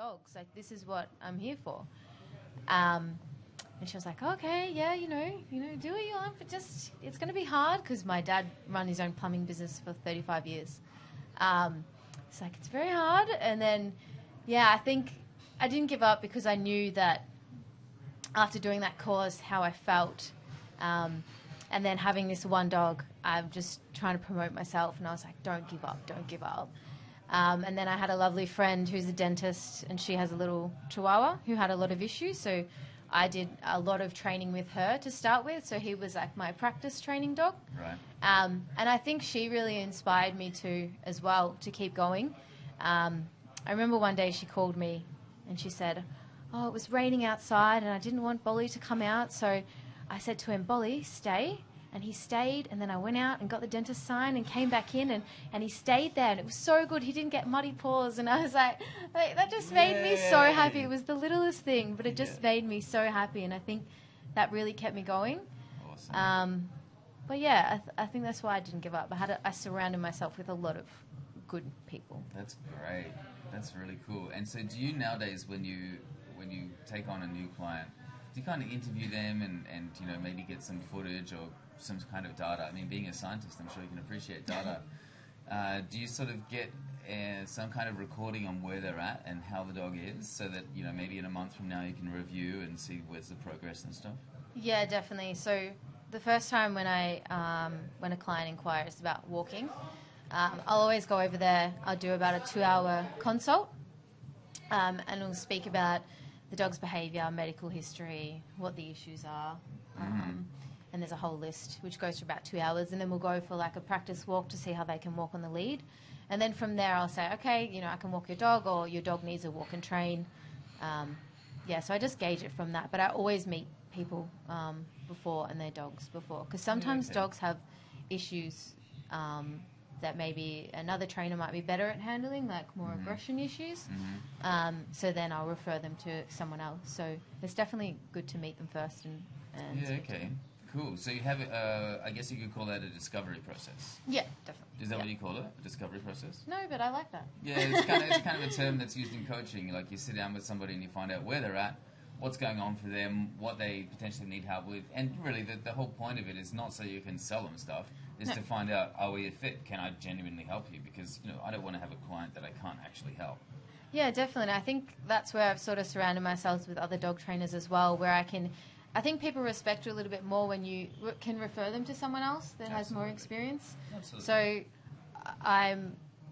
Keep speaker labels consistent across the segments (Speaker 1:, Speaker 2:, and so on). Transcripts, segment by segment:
Speaker 1: dogs. Like, this is what I'm here for. And she was like, okay, yeah, do what you want, but just, it's going to be hard, because my dad ran his own plumbing business for 35 years. It's like, it's very hard. And then, I think I didn't give up, because I knew that after doing that course, how I felt. And then having this one dog, I'm just trying to promote myself. And I was like, don't give up, don't give up. And then I had a lovely friend who's a dentist, and she has a little Chihuahua who had a lot of issues. So I did a lot of training with her to start with. So he was like my practice training dog.
Speaker 2: Right.
Speaker 1: And I think she really inspired me as well to keep going. I remember one day she called me and she said, oh, it was raining outside and I didn't want Bolly to come out. So I said to him, Bolly, stay. And he stayed, and then I went out and got the dentist sign and came back in, and he stayed there, and it was so good. He didn't get muddy paws, and I was like that just made me so happy. It was the littlest thing, but it just made me so happy, and I think that really kept me going.
Speaker 2: Awesome.
Speaker 1: But I think that's why I didn't give up. I surrounded myself with a lot of good people.
Speaker 2: That's great. That's really cool. And so do you nowadays, when you take on a new client, do you kind of interview them and maybe get some footage or some kind of data? I mean, being a scientist, I'm sure you can appreciate data. Do you sort of get some kind of recording on where they're at and how the dog is, so that maybe in a month from now you can review and see where's the progress and stuff?
Speaker 1: Yeah, definitely. So the first time when a client inquires about walking, I'll always go over there. I'll do about a 2-hour consult, and we'll speak about the dog's behaviour, medical history, what the issues are. And there's a whole list which goes for about 2 hours, and then we'll go for like a practice walk to see how they can walk on the lead. And then from there I'll say, okay, I can walk your dog, or your dog needs a walk and train. So I just gauge it from that. But I always meet people before, and their dogs before, because sometimes dogs have issues that maybe another trainer might be better at handling, like more aggression issues. So then I'll refer them to someone else. So it's definitely good to meet them first.
Speaker 2: Cool. So you have, I guess you could call that a discovery process.
Speaker 1: Yeah, definitely.
Speaker 2: Is that what you call it? A discovery process?
Speaker 1: No, but I like that.
Speaker 2: Yeah, it's kind of a term that's used in coaching. Like, you sit down with somebody and you find out where they're at, what's going on for them, what they potentially need help with. And really, the whole point of it is not so you can sell them stuff. Is to find out, are we a fit? Can I genuinely help you? Because, I don't want to have a client that I can't actually help. Yeah,
Speaker 1: definitely. I think that's where I've sort of surrounded myself with other dog trainers as well, where I think people respect you a little bit more when you can refer them to someone else that has more experience.
Speaker 2: Absolutely.
Speaker 1: So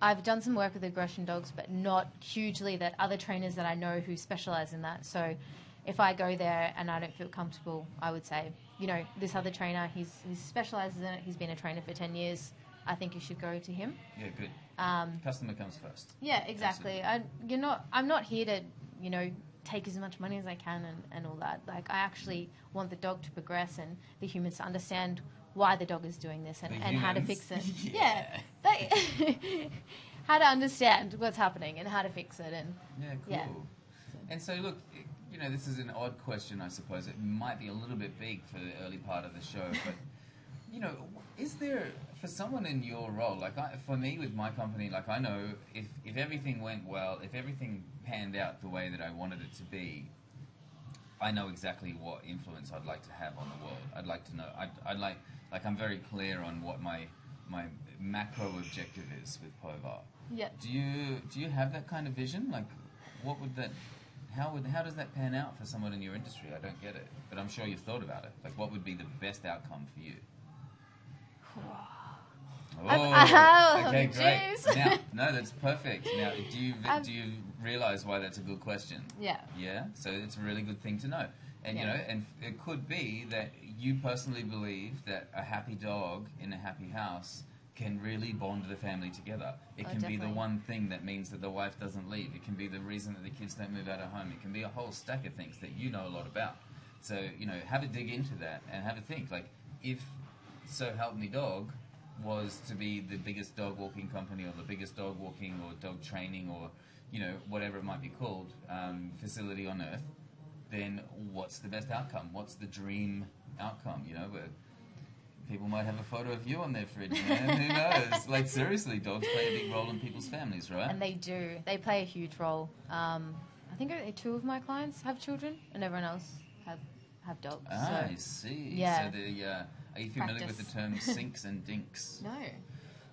Speaker 1: I've done some work with aggression dogs, but not hugely that other trainers that I know who specialise in that. So if I go there and I don't feel comfortable, I would say, this other trainer, he specialises in it, he's been a trainer for 10 years, I think you should go to him.
Speaker 2: Yeah, good. Customer comes first.
Speaker 1: Yeah, exactly. I'm not here to, take as much money as I can and all that. Like, I actually want the dog to progress and the humans to understand why the dog is doing this and how to fix it. How to understand what's happening and how to fix it. And
Speaker 2: cool. And so, look, this is an odd question, I suppose. It might be a little bit big for the early part of the show, but is there, for someone in your role, like for me with my company, like, I know if everything went well, if everything panned out the way that I wanted it to be, I know exactly what influence I'd like to have on the world. I'd like to know, I'd like I'm very clear on what my macro objective is with Povar.
Speaker 1: Yeah.
Speaker 2: Do you have that kind of vision? Like, what would that, how does that pan out for someone in your industry? I don't get it, but I'm sure you've thought about it. Like, what would be the best outcome for you? Okay, great. Now, no, that's perfect. Now, do you realize why that's a good question?
Speaker 1: Yeah.
Speaker 2: Yeah. So it's a really good thing to know, and and it could be that you personally believe that a happy dog in a happy house can really bond the family together. It can
Speaker 1: definitely
Speaker 2: be the one thing that means that the wife doesn't leave. It can be the reason that the kids don't move out of home. It can be a whole stack of things that you know a lot about. So have a dig into that and have a think. Like, if So Help Me Dog was to be the biggest dog walking company or the biggest dog walking or dog training or, whatever it might be called, facility on earth, then what's the best outcome? What's the dream outcome? Where people might have a photo of you on their fridge, man. Who knows? Like, seriously, dogs play a big role in people's families, right?
Speaker 1: And they do. They play a huge role. I think only 2 of my clients have children, and everyone else have dogs.
Speaker 2: I see.
Speaker 1: Yeah.
Speaker 2: So are you familiar with the term sinks and dinks?
Speaker 1: No.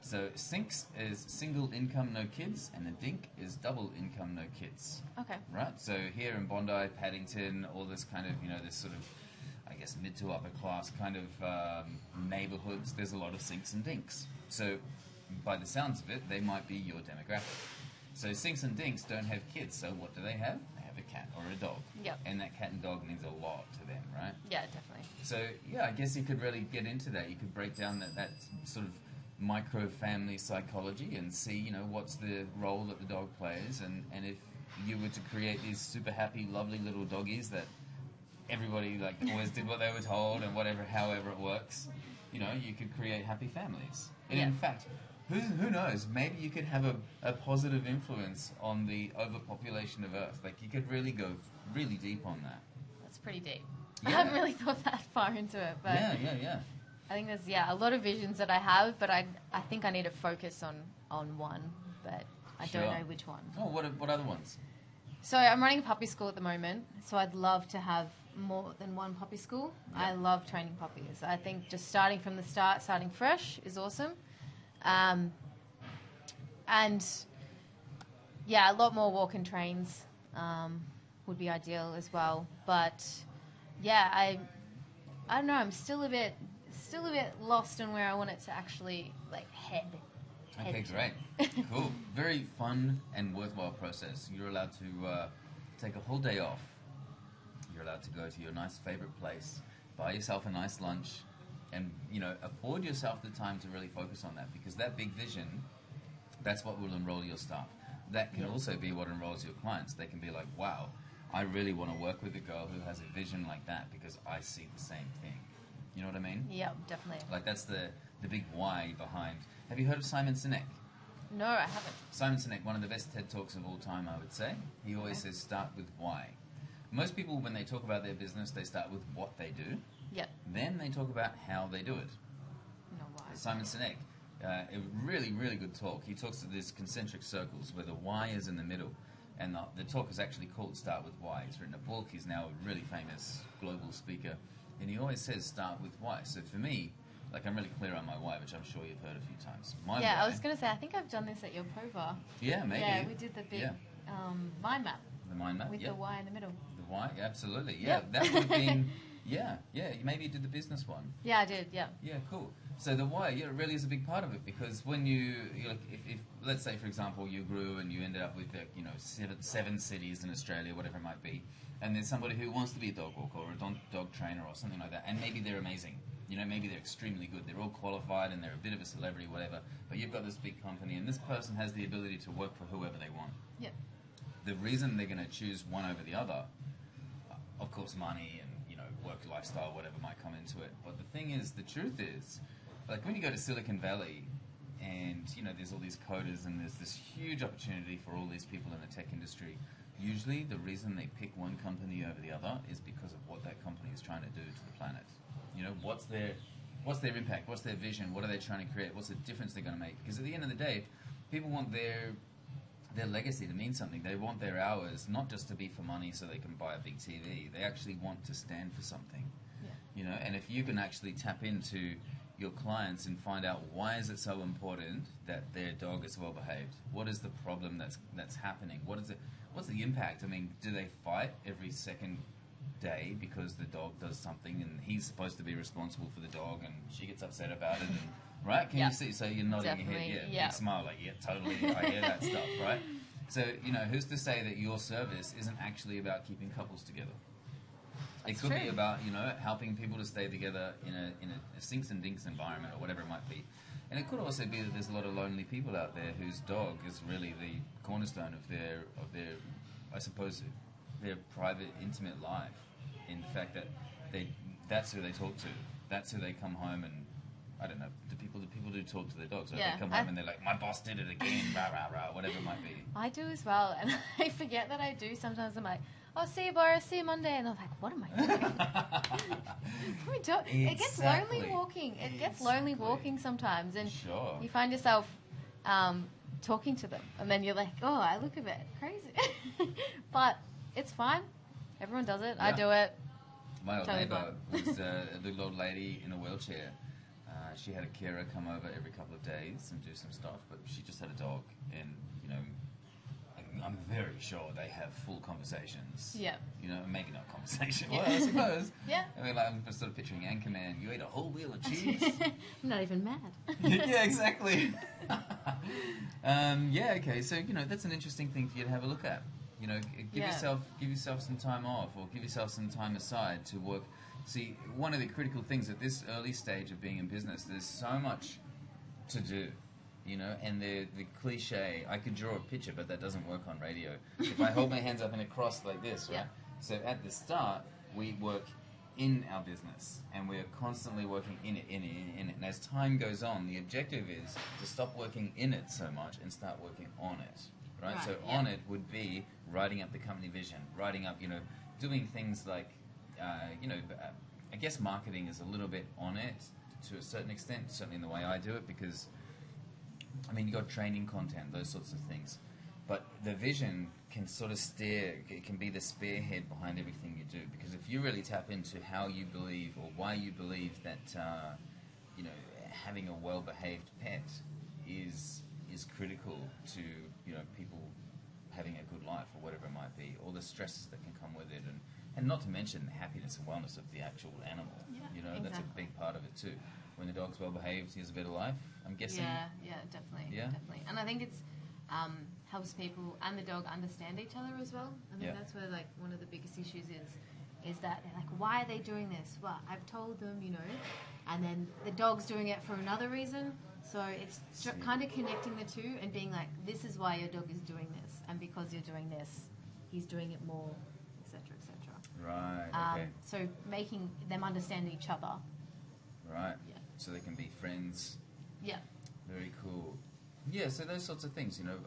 Speaker 2: So sinks is single income, no kids, and a dink is double income, no kids.
Speaker 1: Okay.
Speaker 2: Right? So here in Bondi, Paddington, all this kind of, this sort of, I guess, mid to upper class kind of neighborhoods, there's a lot of sinks and dinks. So by the sounds of it, they might be your demographic. So sinks and dinks don't have kids, so what do they have? They have a cat or a dog.
Speaker 1: Yep.
Speaker 2: And that cat and dog means a lot to them, right?
Speaker 1: Yeah, definitely.
Speaker 2: So, yeah, I guess you could really get into that. You could break down that sort of micro-family psychology and see, what's the role that the dog plays. And if you were to create these super happy, lovely little doggies that everybody, always did what they were told and however it works, you could create happy families. And in fact, who knows, maybe you could have a positive influence on the overpopulation of Earth. You could really go really deep on that.
Speaker 1: That's pretty deep.
Speaker 2: Yeah.
Speaker 1: I haven't really thought that far into it, but
Speaker 2: Yeah.
Speaker 1: I think there's a lot of visions that I have, but I think I need to focus on one, but I don't know which one.
Speaker 2: Oh, what other ones?
Speaker 1: So I'm running a puppy school at the moment, so I'd love to have more than one puppy school.
Speaker 2: Yeah.
Speaker 1: I love training puppies. I think just starting from the start, starting fresh is awesome. And a lot more walk-in trains would be ideal as well. But I don't know. I'm still a bit lost on where I want it to actually head.
Speaker 2: Okay, great. Cool. Very fun and worthwhile process. You're allowed to take a whole day off. You're allowed to go to your nice favorite place, buy yourself a nice lunch, and, afford yourself the time to really focus on that, because that big vision, that's what will enroll your staff. That can also be what enrolls your clients. They can be like, wow, I really want to work with a girl who has a vision like that because I see the same thing. You know what I mean?
Speaker 1: Yeah, definitely.
Speaker 2: That's the big why behind. Have you heard of Simon Sinek?
Speaker 1: No, I haven't.
Speaker 2: Simon Sinek, one of the best TED Talks of all time, I would say. He always says start with why. Most people, when they talk about their business, they start with what they do.
Speaker 1: Yep.
Speaker 2: Then they talk about how they do it.
Speaker 1: No, why?
Speaker 2: Simon Sinek, a really, really good talk. He talks to these concentric circles where the why is in the middle. And the talk is actually called Start With Why. He's written a book. He's now a really famous global speaker. And he always says start with why. So for me, I'm really clear on my why, which I'm sure you've heard a few times. My why,
Speaker 1: I was going to say, I think I've done this at your Prova.
Speaker 2: Yeah, maybe.
Speaker 1: Yeah, we did the big mind map.
Speaker 2: The mind map,
Speaker 1: with the why in the middle.
Speaker 2: The why, absolutely. Yeah, that would have been, maybe you did the business one.
Speaker 1: Yeah, I did, yeah.
Speaker 2: Yeah, cool. So the why, it really is a big part of it, because when if let's say, for example, you grew and you ended up with, 7 cities in Australia, whatever it might be, and there's somebody who wants to be a dog walker or a dog trainer or something like that, and maybe they're amazing. Maybe they're extremely good. They're all qualified and they're a bit of a celebrity, whatever. But you've got this big company, and this person has the ability to work for whoever they want.
Speaker 1: Yeah.
Speaker 2: The reason they're going to choose one over the other, of course, money and work lifestyle, whatever might come into it. But the thing is, the truth is, when you go to Silicon Valley, and there's all these coders, and there's this huge opportunity for all these people in the tech industry. Usually, the reason they pick one company over the other is because of what that company is trying to do to the planet. What's their impact? What's their vision? What are they trying to create? What's the difference they're going to make? Because at the end of the day, people want their legacy to mean something. They want their hours not just to be for money so they can buy a big TV. They actually want to stand for something. Yeah. And if you can actually tap into your clients and find out why is it so important that their dog is well behaved? What is the problem that's happening? What's the impact? I mean, do they fight every second day because the dog does something and he's supposed to be responsible for the dog and she gets upset about it, and right? Can you see? So you're nodding your head, big smile, totally, I hear that stuff, right? So who's to say that your service isn't actually about keeping couples together? It could be about helping people to stay together in a sinks and dinks environment or whatever it might be, and it could also be that there's a lot of lonely people out there whose dog is really the cornerstone of their I suppose their private, intimate life. In the fact that that's who they talk to, that's who they come home and, I don't know, do people do talk to their dogs? Or they come home and they're like, my boss did it again, rah, rah, rah, whatever it might be.
Speaker 1: I do as well, and I forget that I do. Sometimes I'm like, oh, see you, Boris, see you Monday, and I'm like, what am I doing? What am I doing? It gets lonely walking. It gets lonely walking sometimes, and you find yourself talking to them, and then you're like, oh, I look a bit crazy. But it's fine. Everyone does it.
Speaker 2: Yeah.
Speaker 1: I do it.
Speaker 2: My old
Speaker 1: Totally
Speaker 2: neighbour was a little old lady in a wheelchair. She had a carer come over every couple of days and do some stuff, but she just had a dog, and you know, I'm very sure they have full conversations.
Speaker 1: Yeah.
Speaker 2: You know, maybe not conversation.
Speaker 1: Yeah.
Speaker 2: Well, I suppose.
Speaker 1: Yeah.
Speaker 2: I mean, like, I'm sort of picturing Anchorman. You ate a whole wheel of cheese.
Speaker 1: I'm not even mad.
Speaker 2: Yeah, exactly. Yeah, okay. So you know, that's an interesting thing for you to have a look at. You know, give yourself some time off, or give yourself some time aside to work. See, one of the critical things at this early stage of being in business, there's so much to do. You know, and the cliche, I could draw a picture, but that doesn't work on radio. If I hold my hands up in a cross like this, right?
Speaker 1: Yeah.
Speaker 2: So at the start, we work in our business, and we're constantly working in it. And as time goes on, the objective is to stop working in it so much and start working on it, right? So
Speaker 1: yeah.
Speaker 2: on it would be writing up the company vision, writing up, you know, doing things like, you know, I guess marketing is a little bit on it to a certain extent, certainly in the way I do it, because I mean, you got training content, those sorts of things, but the vision can sort of steer. It can be the spearhead behind everything you do. Because if you really tap into how you believe or why you believe that, you know, having a well-behaved pet is critical to, you know, people having a good life or whatever it might be, all the stresses that can come with it, and not to mention the happiness and wellness of the actual animal.
Speaker 1: Yeah,
Speaker 2: you know,
Speaker 1: exactly.
Speaker 2: That's a big part of it too. When the dog's well behaved, he has a better life, I'm guessing.
Speaker 1: Yeah, definitely.
Speaker 2: Yeah?
Speaker 1: Definitely. And I think it's helps people and the dog understand each other as well. I think that's where like one of the biggest issues is that they're like, why are they doing this? Well, I've told them, you know, and then the dog's doing it for another reason. So it's kind of connecting the two and being like, this is why your dog is doing this, and because you're doing this, he's doing it more, etc., etc.
Speaker 2: Right. Okay.
Speaker 1: So making them understand each other.
Speaker 2: Right.
Speaker 1: Yeah.
Speaker 2: So they can be friends.
Speaker 1: Yeah.
Speaker 2: Very cool. Yeah. So those sorts of things. You know,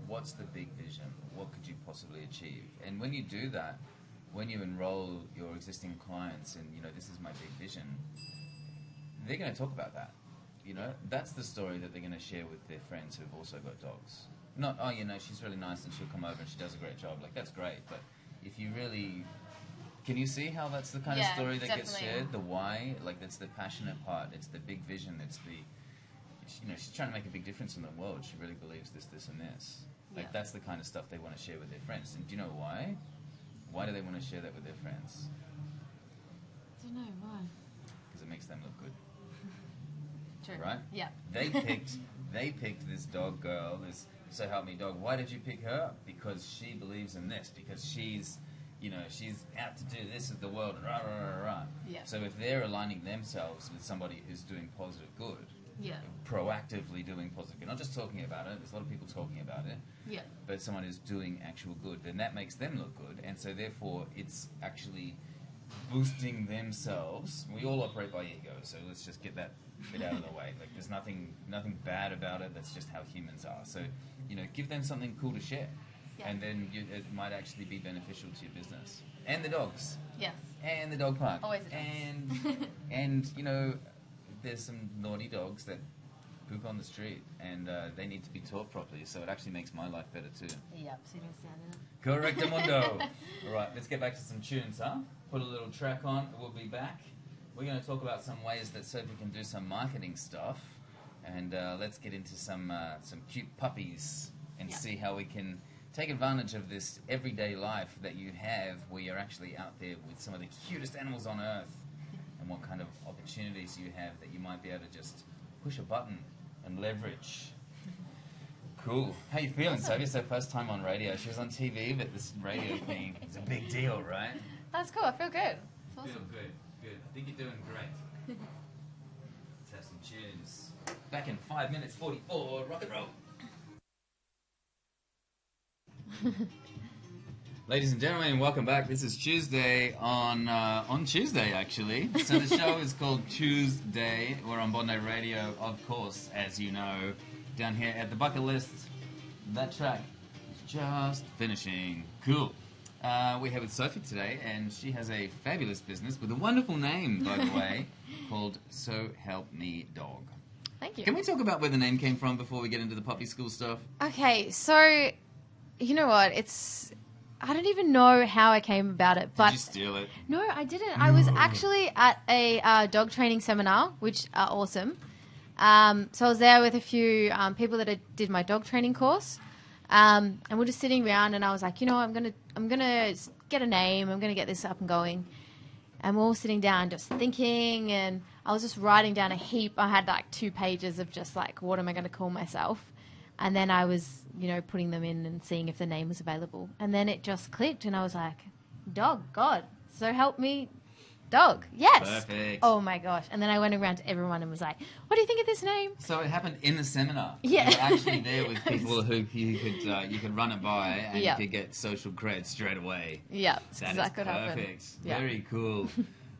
Speaker 2: what's the big vision? What could you possibly achieve? And when you do that, when you enroll your existing clients in, you know, this is my big vision, they're going to talk about that. You know, that's the story that they're going to share with their friends who've also got dogs. Not, oh, you know, she's really nice and she'll come over and she does a great job. Like, that's great. But if you really... Can you see how that's the kind of story that gets shared? The why? Like, that's the passionate part. It's the big vision. It's the... You know, she's trying to make a big difference in the world. She really believes this, this, and this. Like, that's the kind of stuff they want to share with their friends. And do you know why? Why do they want to share that with their friends?
Speaker 1: I don't know, why?
Speaker 2: Because it makes them look good.
Speaker 1: True.
Speaker 2: Right?
Speaker 1: Yeah.
Speaker 2: They picked this dog girl, this so help me dog. Why did you pick her? Because she believes in this. Because she's, you know, she's out to do this with the world. Rah, rah, rah, rah.
Speaker 1: Yeah.
Speaker 2: So if they're aligning themselves with somebody who's doing positive good, proactively doing positive good, not just talking about it. There's a lot of people talking about it.
Speaker 1: Yeah.
Speaker 2: But someone who's doing actual good, then that makes them look good, and so therefore it's actually boosting themselves. We all operate by ego, so let's just get that bit out of the way. Like, there's nothing bad about it. That's just how humans are. So, you know, give them something cool to share, and then it might actually be beneficial to your business and the dogs.
Speaker 1: Yeah.
Speaker 2: And the dog park.
Speaker 1: Always the dogs.
Speaker 2: And you know, there's some naughty dogs that poop on the street, and they need to be taught properly. So it actually makes my life better too.
Speaker 1: Yep. So you don't stand it.
Speaker 2: Correctamundo. All right, let's get back to some tunes, huh? Put a little track on. We'll be back. We're going to talk about some ways that Sophie can do some marketing stuff, and let's get into some cute puppies and see how we can take advantage of this everyday life that you have, where you're actually out there with some of the cutest animals on earth, and what kind of opportunities you have that you might be able to just push a button and leverage. Cool. How you feeling, Sophie? It's her first time on radio. She was on TV, but this radio thing is a big deal, right?
Speaker 1: That's cool. I feel good. It's awesome.
Speaker 2: Feel good. Good. I think you're doing great. Let's have some tunes. Back in 5 minutes 44. Rock and roll. Ladies and gentlemen, welcome back. This is Tuesday on Tuesday, actually. So the show is called Tuesday. We're on Bondi Radio, of course, as you know. Down here at the bucket list, that track is just finishing. Cool. We're here with Sophie today, and she has a fabulous business with a wonderful name, by the way, called So Help Me Dog.
Speaker 1: Thank you.
Speaker 2: Can we talk about where the name came from before we get into the puppy school stuff?
Speaker 1: Okay, so you know what? I don't even know how I came about it. But
Speaker 2: Did you steal it?
Speaker 1: No, I didn't. I was actually at a dog training seminar, which are awesome. So I was there with a few people that did my dog training course. And we're just sitting around, and I was like, I'm gonna get a name. I'm gonna get this up and going. And we're all sitting down, just thinking, and I was just writing down a heap. I had like 2 pages of just like, what am I going to call myself? And then I was, putting them in and seeing if the name was available. And then it just clicked, and I was like, dog, God, so help me, dog. Yes.
Speaker 2: Perfect.
Speaker 1: Oh my gosh. And then I went around to everyone and was like, what do you think of this name?
Speaker 2: So it happened in the seminar.
Speaker 1: Yeah.
Speaker 2: You were actually there with people who you could run it by, and
Speaker 1: Yep.
Speaker 2: you could get social cred straight away.
Speaker 1: Yeah, that's
Speaker 2: That
Speaker 1: exactly
Speaker 2: is
Speaker 1: what happened.
Speaker 2: perfect.
Speaker 1: Yeah.
Speaker 2: Very cool.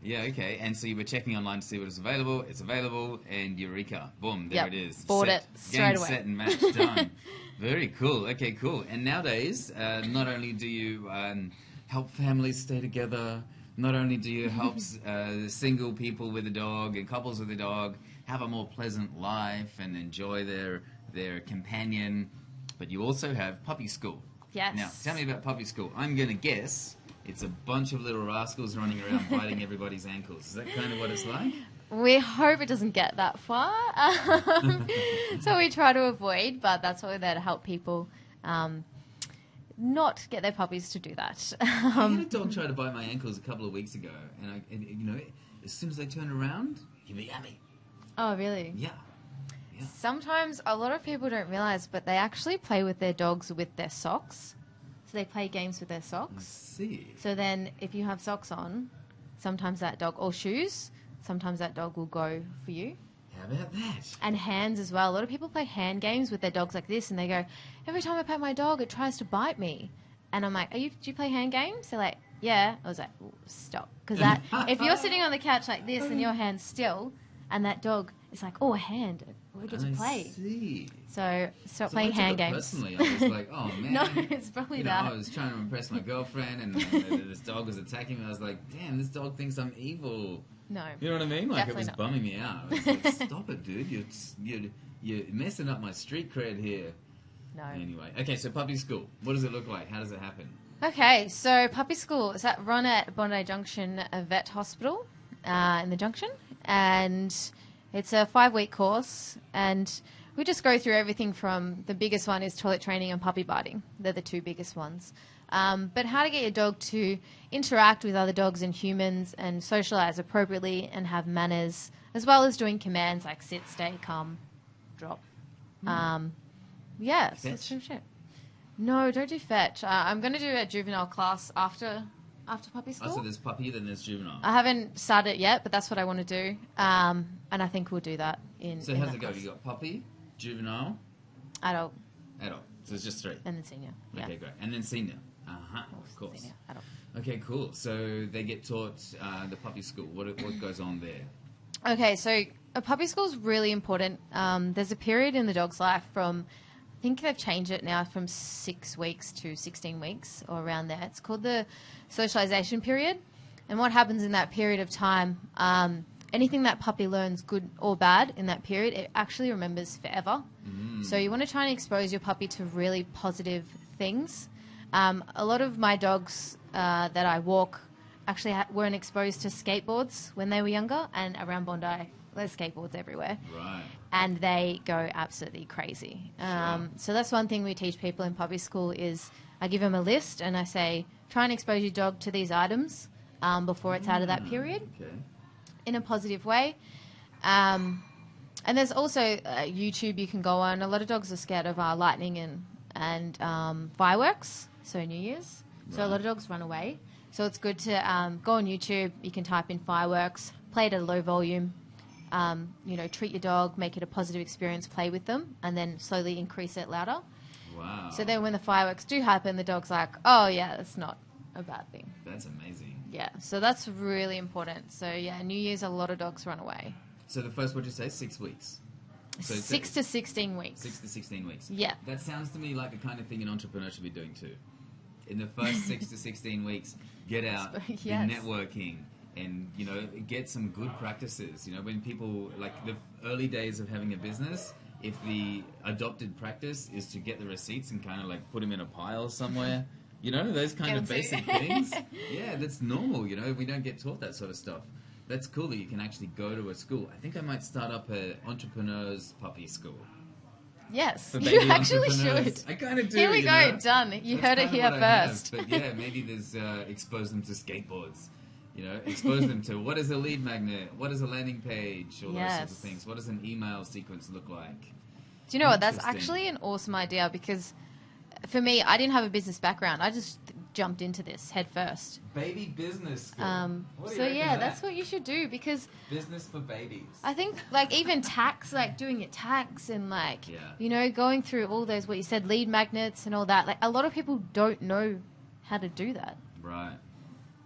Speaker 2: Yeah, okay. And so you were checking online to see what was available. It's available, and eureka. Boom, there
Speaker 1: Yep.
Speaker 2: it is.
Speaker 1: Bought
Speaker 2: Set.
Speaker 1: it straight
Speaker 2: Game,
Speaker 1: away.
Speaker 2: set, and match done. Very cool. Okay, cool. And nowadays, not only do you help families stay together, not only do you help single people with a dog and couples with a dog have a more pleasant life and enjoy their companion, but you also have puppy school.
Speaker 1: Yes.
Speaker 2: Now, tell me about puppy school. I'm going to guess it's a bunch of little rascals running around biting everybody's ankles. Is that kind of what it's like?
Speaker 1: We hope it doesn't get that far. So we try to avoid, but that's why we're there to help people not get their puppies to do that.
Speaker 2: I had a dog try to bite my ankles a couple of weeks ago, and as soon as I turned around, he'd be at me.
Speaker 1: Oh, really?
Speaker 2: Yeah.
Speaker 1: Sometimes a lot of people don't realize, but they actually play with their dogs with their socks. So they play games with their
Speaker 2: I
Speaker 1: socks.
Speaker 2: see.
Speaker 1: So then if you have socks on, sometimes that dog, or shoes, sometimes that dog will go for you.
Speaker 2: How about that?
Speaker 1: And hands as well. A lot of people play hand games with their dogs like this, and they go, every time I pet my dog, it tries to bite me. And I'm like, do you play hand games? They're like, yeah. I was like, stop. Because if you're sitting on the couch like this and your hand's still, and that dog is like, oh, a hand, we get to play.
Speaker 2: See.
Speaker 1: So stop
Speaker 2: So
Speaker 1: playing
Speaker 2: I took
Speaker 1: hand
Speaker 2: it
Speaker 1: games.
Speaker 2: Personally, I was like, oh man.
Speaker 1: No, it's probably that.
Speaker 2: I was trying to impress my girlfriend, and this dog was attacking me. I was like, damn, this dog thinks I'm evil.
Speaker 1: No.
Speaker 2: You know what I mean? Like,
Speaker 1: Definitely
Speaker 2: it was
Speaker 1: not.
Speaker 2: bumming me out. I was like, stop it, dude. You're messing up my street cred here.
Speaker 1: No.
Speaker 2: Anyway, okay, so puppy school. What does it look like? How does it happen?
Speaker 1: Okay, so puppy school is that run at Bondi Junction Vet Hospital in the Junction, and it's a 5-week course, and we just go through everything from the biggest one is toilet training and puppy biting. They're the 2 biggest ones. But how to get your dog to interact with other dogs and humans and socialize appropriately and have manners, as well as doing commands like sit, stay, come, drop. Yeah, so that's
Speaker 2: Fetch?
Speaker 1: shit. No, don't do fetch. I'm going to do a juvenile class after puppy school.
Speaker 2: Oh, so there's puppy, then there's juvenile.
Speaker 1: I haven't started it yet, but that's what I want to do. And I think we'll do that in
Speaker 2: So
Speaker 1: in
Speaker 2: how's
Speaker 1: that
Speaker 2: it go?
Speaker 1: class.
Speaker 2: You got puppy, juvenile,
Speaker 1: Adult
Speaker 2: adult. So it's just 3.
Speaker 1: and then senior. Yeah.
Speaker 2: Okay, great. And then senior. Of course.
Speaker 1: Senior, adult.
Speaker 2: Okay, cool. So they get taught the puppy school. What goes on there?
Speaker 1: Okay, so a puppy school is really important. There's a period in the dog's life from, I think they've changed it now from 6 weeks to 16 weeks or around there. It's called the socialization period. And what happens in that period of time, anything that puppy learns, good or bad, in that period, it actually remembers forever. So you want to try and expose your puppy to really positive things. A lot of my dogs that I walk actually weren't exposed to skateboards when they were younger, and around Bondi, there's skateboards everywhere.
Speaker 2: Right.
Speaker 1: And they go absolutely crazy. So that's one thing we teach people in puppy school is I give them a list and I say, try and expose your dog to these items before it's out of that period
Speaker 2: Okay.
Speaker 1: in a positive way. And there's also YouTube you can go on. A lot of dogs are scared of lightning and fireworks, so New Year's. So a lot of dogs run away. So it's good to go on YouTube. You can type in fireworks, play it at a low volume. Treat your dog, make it a positive experience, play with them, and then slowly increase it louder.
Speaker 2: Wow.
Speaker 1: So then when the fireworks do happen, the dog's like, oh, yeah, that's not a bad thing.
Speaker 2: That's amazing.
Speaker 1: Yeah, so that's really important. So, yeah, New Year's, a lot of dogs run away.
Speaker 2: So the first, what'd you say, 6 weeks? So
Speaker 1: 6 to 16 weeks.
Speaker 2: 6 to 16 weeks.
Speaker 1: Yeah.
Speaker 2: That sounds to me like the kind of thing an entrepreneur should be doing too. In the first 6 to 16 weeks, get out,
Speaker 1: Yes.
Speaker 2: be networking, and get some good practices. When people, like the early days of having a business, if the adopted practice is to get the receipts and kind of like put them in a pile somewhere, You know, those kind of
Speaker 1: Guilty.
Speaker 2: basic things. Yeah, that's normal, you know. We don't get taught that sort of stuff. That's cool that you can actually go to a school. I think I might start up an entrepreneur's puppy school.
Speaker 1: Yes,
Speaker 2: For
Speaker 1: you
Speaker 2: baby
Speaker 1: actually
Speaker 2: entrepreneurs.
Speaker 1: should.
Speaker 2: I kind of do.
Speaker 1: Here we
Speaker 2: you
Speaker 1: go,
Speaker 2: know?
Speaker 1: done. You
Speaker 2: That's
Speaker 1: heard it
Speaker 2: kinda
Speaker 1: here
Speaker 2: what I
Speaker 1: first.
Speaker 2: have. But yeah, maybe there's expose them to skateboards. You know, expose them to what is a lead magnet, what is a landing page, all those sorts of things. What does an email sequence look like?
Speaker 1: Do you know what? That's
Speaker 2: Interesting.
Speaker 1: actually an awesome idea because for me, I didn't have a business background. I just jumped into this head first.
Speaker 2: Baby business school. What do you
Speaker 1: So
Speaker 2: reckon
Speaker 1: yeah,
Speaker 2: of
Speaker 1: that's
Speaker 2: that?
Speaker 1: what you should do because
Speaker 2: Business for babies.
Speaker 1: I think like even tax, like doing your tax and like,
Speaker 2: Yeah.
Speaker 1: you know, going through all those, what you said, lead magnets and all that. Like a lot of people don't know how to do that.
Speaker 2: Right.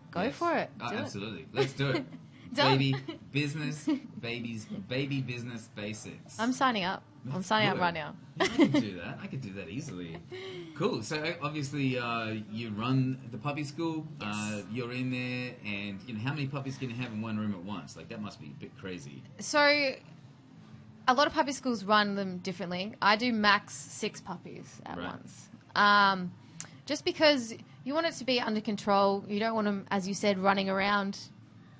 Speaker 1: Go
Speaker 2: Yes.
Speaker 1: for it.
Speaker 2: Oh,
Speaker 1: Do it.
Speaker 2: absolutely. Let's do it.
Speaker 1: Done.
Speaker 2: Baby business, baby business basics.
Speaker 1: I'm signing up. I'm
Speaker 2: That's
Speaker 1: signing up
Speaker 2: good.
Speaker 1: right now.
Speaker 2: Yeah, I could do that. I could do that easily. Cool. So obviously you run the puppy school.
Speaker 1: Yes.
Speaker 2: You're in there, and you know how many puppies can you have in one room at once? Like that must be a bit crazy.
Speaker 1: So a lot of puppy schools run them differently. I do max 6 puppies at
Speaker 2: Right.
Speaker 1: once. Just because you want it to be under control. You don't want them, as you said, running around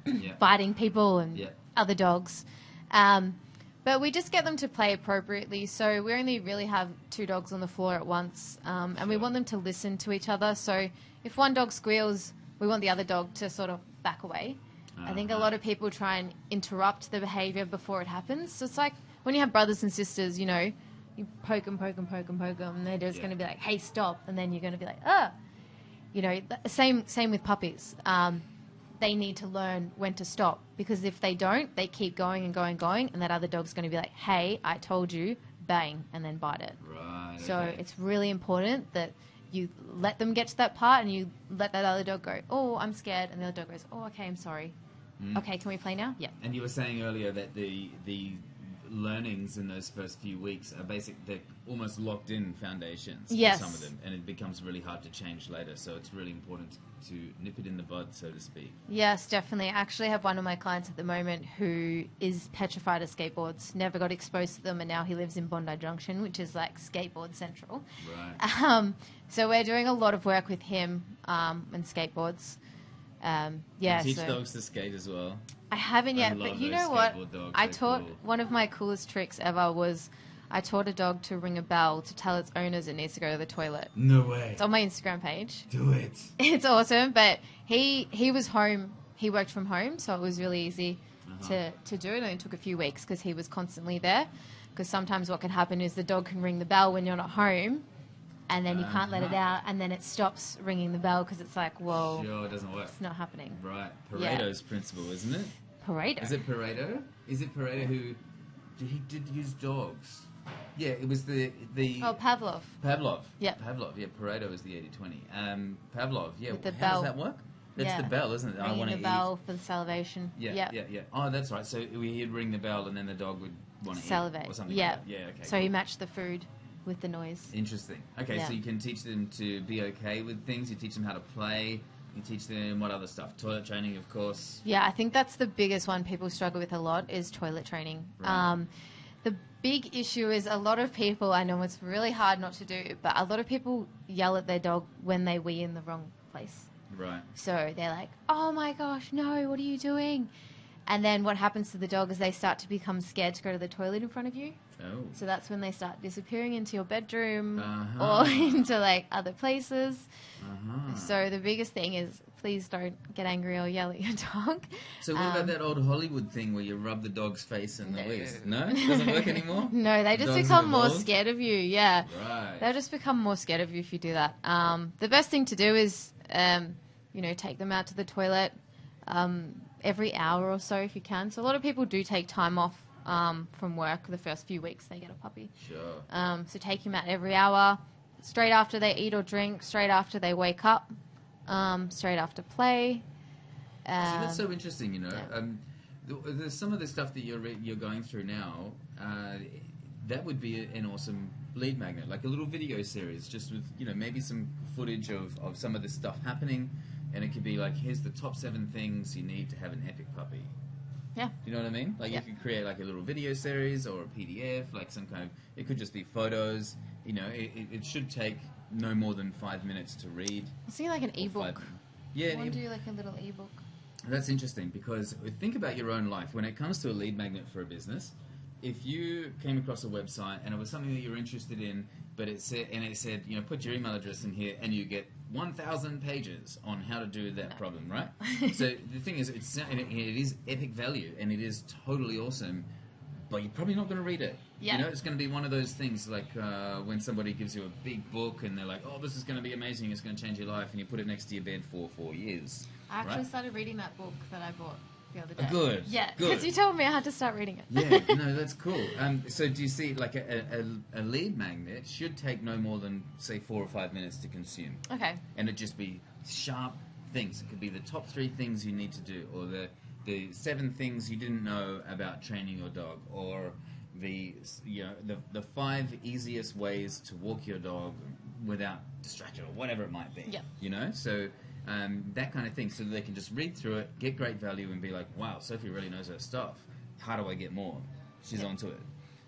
Speaker 2: Yeah.
Speaker 1: biting people and
Speaker 2: Yeah.
Speaker 1: other dogs. But we just get them to play appropriately. So we only really have 2 dogs on the floor at once. And we want them to listen to each other. So if one dog squeals, we want the other dog to sort of back away. I think a lot of people try and interrupt the behavior before it happens. So it's like when you have brothers and sisters, you know, you poke them, and they're just
Speaker 2: Yeah.
Speaker 1: going to be like, hey, stop. And then you're going to be like, ah. You know, same with puppies. They need to learn when to stop because if they don't, they keep going, and that other dog's going to be like, hey, I told you, bang, and then bite it.
Speaker 2: Right.
Speaker 1: So
Speaker 2: okay.
Speaker 1: it's really important that you let them get to that part and you let that other dog go, oh, I'm scared, and the other dog goes, oh, okay, I'm sorry. Okay, can we play now? Yeah.
Speaker 2: And you were saying earlier that the learnings in those first few weeks are they're almost locked in foundations
Speaker 1: Yes.
Speaker 2: for some of them, and it becomes really hard to change later. So it's really important to nip it in the bud, so to speak.
Speaker 1: Yes, definitely. I actually have one of my clients at the moment who is petrified of skateboards, never got exposed to them, and now he lives in Bondi Junction, which is like skateboard central.
Speaker 2: Right.
Speaker 1: So we're doing a lot of work with him and skateboards. Yeah,
Speaker 2: Teach
Speaker 1: so
Speaker 2: dogs to skate as well.
Speaker 1: I haven't yet,
Speaker 2: love
Speaker 1: but you
Speaker 2: those
Speaker 1: know what?
Speaker 2: skateboard dogs.
Speaker 1: I
Speaker 2: They're
Speaker 1: taught
Speaker 2: cool.
Speaker 1: one of my coolest tricks ever was I taught a dog to ring a bell to tell its owners it needs to go to the toilet.
Speaker 2: No way.
Speaker 1: It's on my Instagram page.
Speaker 2: Do it.
Speaker 1: It's awesome, but he was home. He worked from home, so it was really easy to do it. And it took a few weeks because he was constantly there. Because sometimes what can happen is the dog can ring the bell when you're not home, and then you can't let it out, and then it stops ringing the bell because it's like, whoa,
Speaker 2: Sure, it doesn't work.
Speaker 1: it's not happening.
Speaker 2: Right.
Speaker 1: Yeah.
Speaker 2: Pareto's principle, isn't it?
Speaker 1: Pareto.
Speaker 2: Is it Pareto? Is it Pareto who he did use dogs? Yeah, it was the
Speaker 1: Oh, Pavlov.
Speaker 2: Pavlov.
Speaker 1: Yep.
Speaker 2: Pavlov. Yeah, Pareto is the 80-20. Pavlov. Yeah.
Speaker 1: With the
Speaker 2: How
Speaker 1: bell.
Speaker 2: does that work? That's
Speaker 1: Yeah.
Speaker 2: the bell, isn't it? I
Speaker 1: Ringing
Speaker 2: want
Speaker 1: the
Speaker 2: to
Speaker 1: bell for the salivation.
Speaker 2: eat.
Speaker 1: Yeah.
Speaker 2: Yeah. Oh, that's right. So he'd ring the bell, and then the dog would want to
Speaker 1: Salivate.
Speaker 2: eat or something.
Speaker 1: Yeah.
Speaker 2: Like that. Yeah. Okay.
Speaker 1: So you
Speaker 2: cool.
Speaker 1: match the food with the noise.
Speaker 2: Interesting. Okay,
Speaker 1: Yeah.
Speaker 2: so you can teach them to be okay with things. You teach them how to play. You teach them what other stuff? Toilet training, of course.
Speaker 1: Yeah, I think that's the biggest one people struggle with a lot is toilet training.
Speaker 2: Right.
Speaker 1: The big issue is a lot of people, I know it's really hard not to do, but a lot of people yell at their dog when they wee in the wrong place.
Speaker 2: Right.
Speaker 1: So they're like, oh my gosh, no, what are you doing? And then what happens to the dog is they start to become scared to go to the toilet in front of you.
Speaker 2: Oh.
Speaker 1: So that's when they start disappearing into your bedroom
Speaker 2: Uh-huh.
Speaker 1: or into like other places.
Speaker 2: Uh-huh.
Speaker 1: So the biggest thing is please don't get angry or yell at your dog.
Speaker 2: So what about that old Hollywood thing where you rub the dog's face in the
Speaker 1: No.
Speaker 2: waist? No? Doesn't work anymore?
Speaker 1: No, they just
Speaker 2: Dogs
Speaker 1: become more
Speaker 2: evolved?
Speaker 1: scared of you. Yeah.
Speaker 2: Right.
Speaker 1: They'll just become more scared of you if you do that. The best thing to do is, take them out to the toilet every hour or so if you can. So a lot of people do take time off from work the first few weeks they get a puppy.
Speaker 2: Sure.
Speaker 1: So take them out every hour, straight after they eat or drink, straight after they wake up, straight after play.
Speaker 2: See, that's so interesting,
Speaker 1: yeah.
Speaker 2: There's some of the stuff that you're going through now, that would be an awesome lead magnet, like a little video series, just with, maybe some footage of some of this stuff happening, and it could be like, here's the top 7 things you need to have an epic puppy.
Speaker 1: Yeah.
Speaker 2: Do you know what I mean? Like
Speaker 1: Yeah.
Speaker 2: you could create like a little video series or a PDF, like some kind of, it could just be photos, You know, it should take no more than 5 minutes to read.
Speaker 1: I was thinking like an ebook.
Speaker 2: Yeah,
Speaker 1: I want to do like a little ebook.
Speaker 2: That's interesting because think about your own life. When it comes to a lead magnet for a business, if you came across a website and it was something that you were interested in, but it said, you know, put your email address in here and you get 1,000 pages on how to do that problem, right? So the thing is, it is epic value and it is totally awesome, but you're probably not going to read it.
Speaker 1: Yeah.
Speaker 2: You know, it's going to be one of those things like when somebody gives you a big book and they're like, oh, this is going to be amazing, it's going to change your life, and you put it next to your bed for 4 years.
Speaker 1: I actually
Speaker 2: right?
Speaker 1: started reading that book that I bought the other day.
Speaker 2: Good.
Speaker 1: Yeah,
Speaker 2: good.
Speaker 1: because you told me I had to start reading it.
Speaker 2: Yeah, no, that's cool. So do you see, like a lead magnet should take no more than, say, 4 or 5 minutes to consume.
Speaker 1: Okay.
Speaker 2: And it'd just be sharp things. It could be the top 3 things you need to do, or the 7 things you didn't know about training your dog, or the 5 easiest ways to walk your dog without distraction, or whatever it might be.
Speaker 1: Yeah.
Speaker 2: You know, so that kind of thing, so that they can just read through it, get great value, and be like, wow, Sophie really knows her stuff. How do I get more? She's onto it.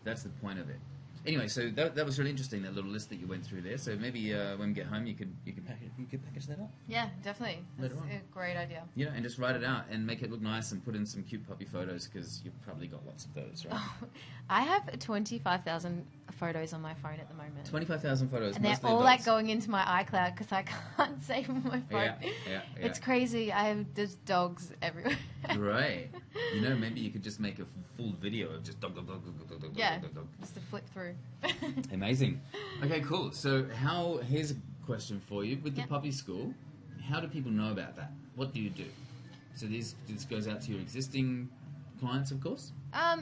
Speaker 2: That's the point of it. Anyway, so that was really interesting, that little list that you went through there. So maybe when we get home, you could package that up.
Speaker 1: Yeah, definitely. That's a great idea.
Speaker 2: Yeah, and just write it out and make it look nice and put in some cute puppy photos, because you've probably got lots of those, right?
Speaker 1: I have 25,000 photos on my phone at the moment.
Speaker 2: 25,000 photos.
Speaker 1: And they're all like going into my iCloud because I can't save them on my phone.
Speaker 2: Yeah.
Speaker 1: It's crazy. There's dogs everywhere.
Speaker 2: Right. You know, maybe you could just make a full video of just dog.
Speaker 1: Yeah, just to flip through.
Speaker 2: Amazing. Okay, cool. So here's a question for you. With the puppy school, how do people know about that? What do you do? So this goes out to your existing clients, of course?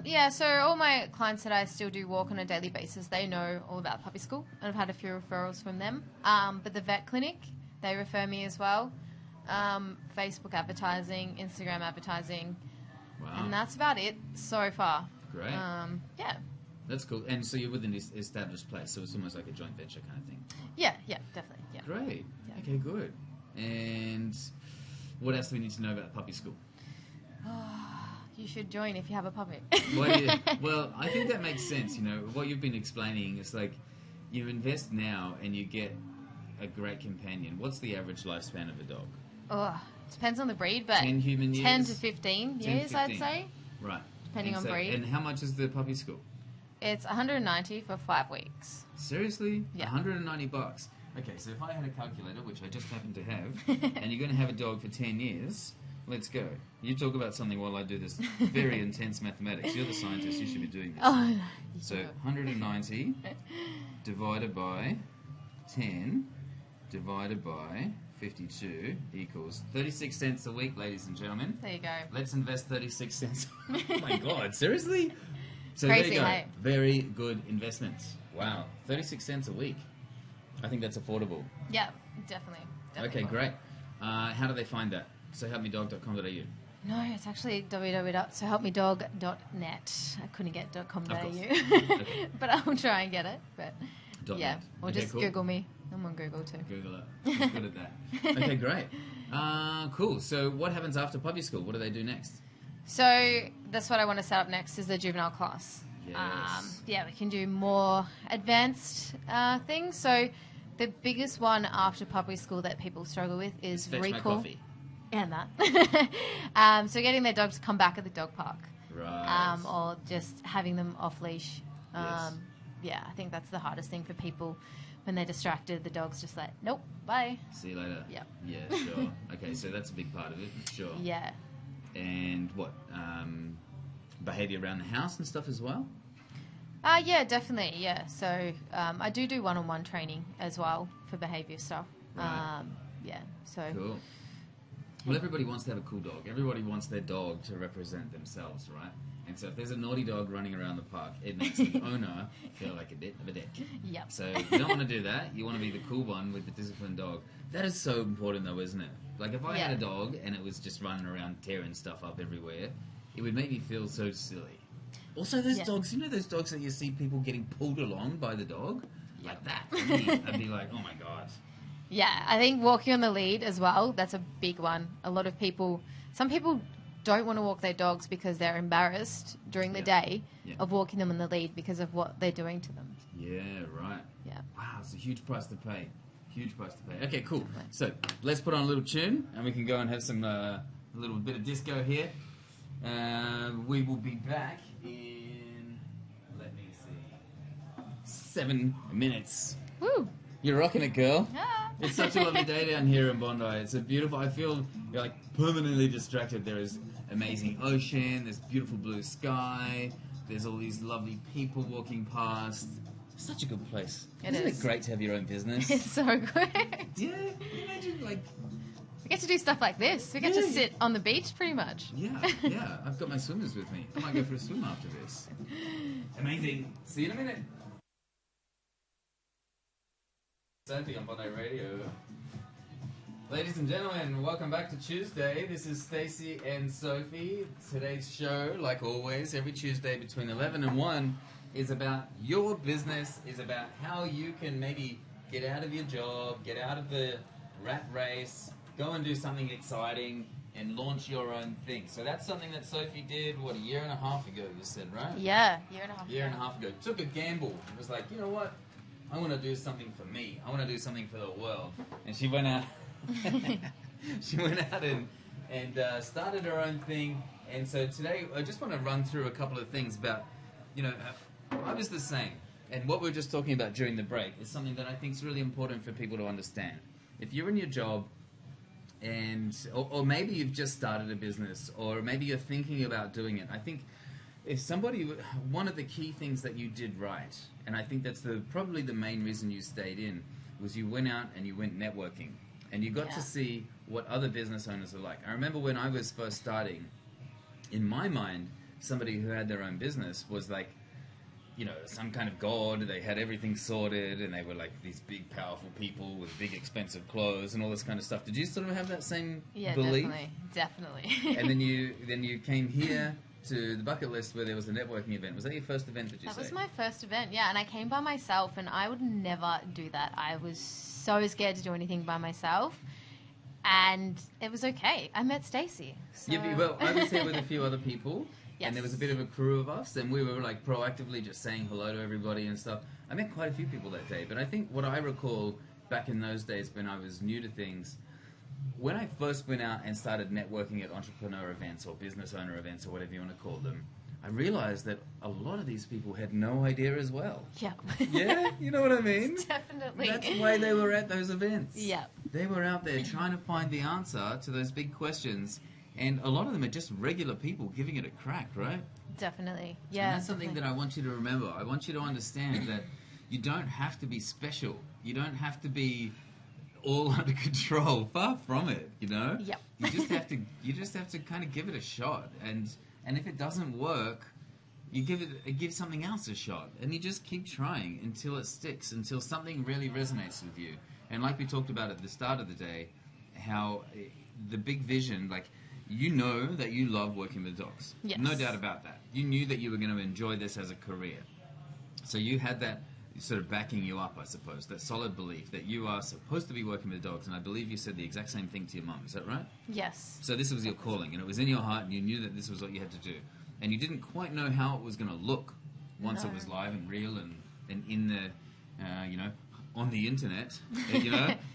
Speaker 1: Yeah, so all my clients that I still do walk on a daily basis, they know all about puppy school, and I've had a few referrals from them. But the vet clinic, they refer me as well. Facebook advertising, Instagram advertising.
Speaker 2: Wow.
Speaker 1: And that's about it so far.
Speaker 2: Great.
Speaker 1: Yeah.
Speaker 2: That's cool. And so you're within this established place, so it's almost like a joint venture kind of thing.
Speaker 1: Yeah, definitely. Yeah.
Speaker 2: Great.
Speaker 1: Yeah.
Speaker 2: Okay, good. And what else do we need to know about puppy school?
Speaker 1: You should join if you have a puppy.
Speaker 2: Well, I think that makes sense. You know, what you've been explaining is like you invest now and you get a great companion. What's the average lifespan of a dog?
Speaker 1: Depends on the breed, but
Speaker 2: 10 human years?
Speaker 1: 10 to 15 years,
Speaker 2: 15.
Speaker 1: I'd say.
Speaker 2: Right.
Speaker 1: Depending on breed.
Speaker 2: And how much is the puppy school?
Speaker 1: It's $190 for 5 weeks.
Speaker 2: Seriously?
Speaker 1: Yeah.
Speaker 2: $190. Okay, so if I had a calculator, which I just happen to have, and you're going to have a dog for 10 years, let's go. You talk about something while I do this very intense mathematics. You're the scientist, you should be doing this.
Speaker 1: Oh, no.
Speaker 2: So 190 divided by 10 divided by 52 equals 36 cents a week, ladies and gentlemen.
Speaker 1: There you go.
Speaker 2: Let's invest 36 cents. Oh my God, seriously? So
Speaker 1: Crazy,
Speaker 2: there you go.
Speaker 1: hey?
Speaker 2: Very good investments. Wow, 36 cents a week. I think that's affordable.
Speaker 1: Yeah, definitely.
Speaker 2: Okay, great. How do they find that? SoHelpMeDog.com.au.
Speaker 1: No, it's actually www.sohelpmedog.net. I couldn't get .com.au.
Speaker 2: Okay.
Speaker 1: But I'll try and get it. But yeah,
Speaker 2: .net.
Speaker 1: or
Speaker 2: Okay,
Speaker 1: just
Speaker 2: cool.
Speaker 1: Google me. I'm on Google too.
Speaker 2: Google it. I'm good at that. Okay, great. Cool. So what happens after puppy school? What do they do next?
Speaker 1: So that's what I want to set up next is the juvenile class.
Speaker 2: Yes.
Speaker 1: Yeah, we can do more advanced things. So the biggest one after puppy school that people struggle with is
Speaker 2: Fetch my
Speaker 1: recall.
Speaker 2: coffee.
Speaker 1: And that. So getting their dog to come back at the dog park.
Speaker 2: Right.
Speaker 1: Or just having them off leash.
Speaker 2: Yes.
Speaker 1: Yeah, I think that's the hardest thing for people when they're distracted. The dog's just like, nope, bye.
Speaker 2: See you later.
Speaker 1: Yeah.
Speaker 2: Yeah, sure. Okay, so that's a big part of it. Sure.
Speaker 1: Yeah.
Speaker 2: And what? Behavior around the house and stuff as well?
Speaker 1: Yeah, definitely. Yeah. So I do one-on-one training as well for behavior stuff.
Speaker 2: Right.
Speaker 1: Yeah. So.
Speaker 2: Cool. Well, everybody wants to have a cool dog. Everybody wants their dog to represent themselves, right? And so if there's a naughty dog running around the park, it makes the owner feel like a bit of a dick.
Speaker 1: Yep.
Speaker 2: So you don't want to do that. You want to be the cool one with the disciplined dog. That is so important, though, isn't it? Like, if I had a dog and it was just running around tearing stuff up everywhere, it would make me feel so silly. Also, those dogs, you know those dogs that you see people getting pulled along by the dog? Like that. I'd be like, oh my God.
Speaker 1: Yeah, I think walking on the lead as well, that's a big one. A lot of people, some people don't want to walk their dogs because they're embarrassed during the day of walking them on the lead because of what they're doing to them.
Speaker 2: Yeah, right.
Speaker 1: Yeah.
Speaker 2: Wow, it's a huge price to pay. Huge price to pay. Okay, cool. So let's put on a little tune, and we can go and have some a little bit of disco here. We will be back in, let me see, 7 minutes.
Speaker 1: Woo!
Speaker 2: You're rocking it, girl.
Speaker 1: Yeah.
Speaker 2: It's such a lovely day down here in Bondi. It's a beautiful, I feel you're like permanently distracted. There is amazing ocean, there's beautiful blue sky, there's all these lovely people walking past. Such a good place. Isn't it great to have your own business?
Speaker 1: It's so good.
Speaker 2: Yeah, imagine like...
Speaker 1: We get to do stuff like this. We get to sit on the beach pretty much.
Speaker 2: Yeah. I've got my swimmers with me. I might go for a swim after this. Amazing. See you in a minute. Sophie on Bondi Radio. Ladies and gentlemen, welcome back to Tuesday. This is Stacy and Sophie. Today's show, like always, every Tuesday between 11 and 1, is about your business, is about how you can maybe get out of your job, get out of the rat race, go and do something exciting, and launch your own thing. So that's something that Sophie did, what, a year and a half ago, you said, right?
Speaker 1: Yeah, year and a half
Speaker 2: ago. Took a gamble. It was like, you know what? I want to do something for me. I want to do something for the world. And she went out. She went out and started her own thing. And so today, I just want to run through a couple of things about, I was the same. And what we were just talking about during the break is something that I think is really important for people to understand. If you're in your job, or maybe you've just started a business, or maybe you're thinking about doing it, I think one of the key things that you did right, and I think that's probably the main reason you stayed in, was you went out and you went networking. And you got to see what other business owners are like. I remember when I was first starting, in my mind, somebody who had their own business was like, some kind of god. They had everything sorted, and they were like these big, powerful people with big, expensive clothes and all this kind of stuff. Did you sort of have that same belief?
Speaker 1: Yeah, definitely.
Speaker 2: And then you came here to the bucket list where there was a networking event. Was that your first event, did you say?
Speaker 1: That was my first event, yeah. And I came by myself, and I would never do that. I was so scared to do anything by myself. And it was okay. I met Stacy. So.
Speaker 2: Yeah, well, I was here with a few other people.
Speaker 1: Yes.
Speaker 2: And there was a bit of a crew of us, and we were like proactively just saying hello to everybody and stuff. I met quite a few people that day, but I think what I recall back in those days when I was new to things, when I first went out and started networking at entrepreneur events or business owner events or whatever you want to call them, I realized that a lot of these people had no idea as well.
Speaker 1: Yeah.
Speaker 2: Yeah? You know what I mean?
Speaker 1: Definitely.
Speaker 2: That's why they were at those events.
Speaker 1: Yeah.
Speaker 2: They were out there trying to find the answer to those big questions. And a lot of them are just regular people giving it a crack, right?
Speaker 1: Definitely. Yeah.
Speaker 2: And that's something that I want you to remember. I want you to understand that you don't have to be special. You don't have to be all under control. Far from it,
Speaker 1: Yep.
Speaker 2: You just have to kind of give it a shot. And if it doesn't work, you give something else a shot. And you just keep trying until it sticks, until something really resonates with you. And like we talked about at the start of the day, how the big vision, like, you know that you love working with dogs.
Speaker 1: Yes.
Speaker 2: No doubt about that. You knew that you were going to enjoy this as a career. So you had that sort of backing you up, I suppose, that solid belief that you are supposed to be working with dogs. And I believe you said the exact same thing to your mum. Is that right?
Speaker 1: Yes.
Speaker 2: So this was your calling, and it was in your heart, and you knew that this was what you had to do. And you didn't quite know how it was going to look once it was live and real and in the, on the internet,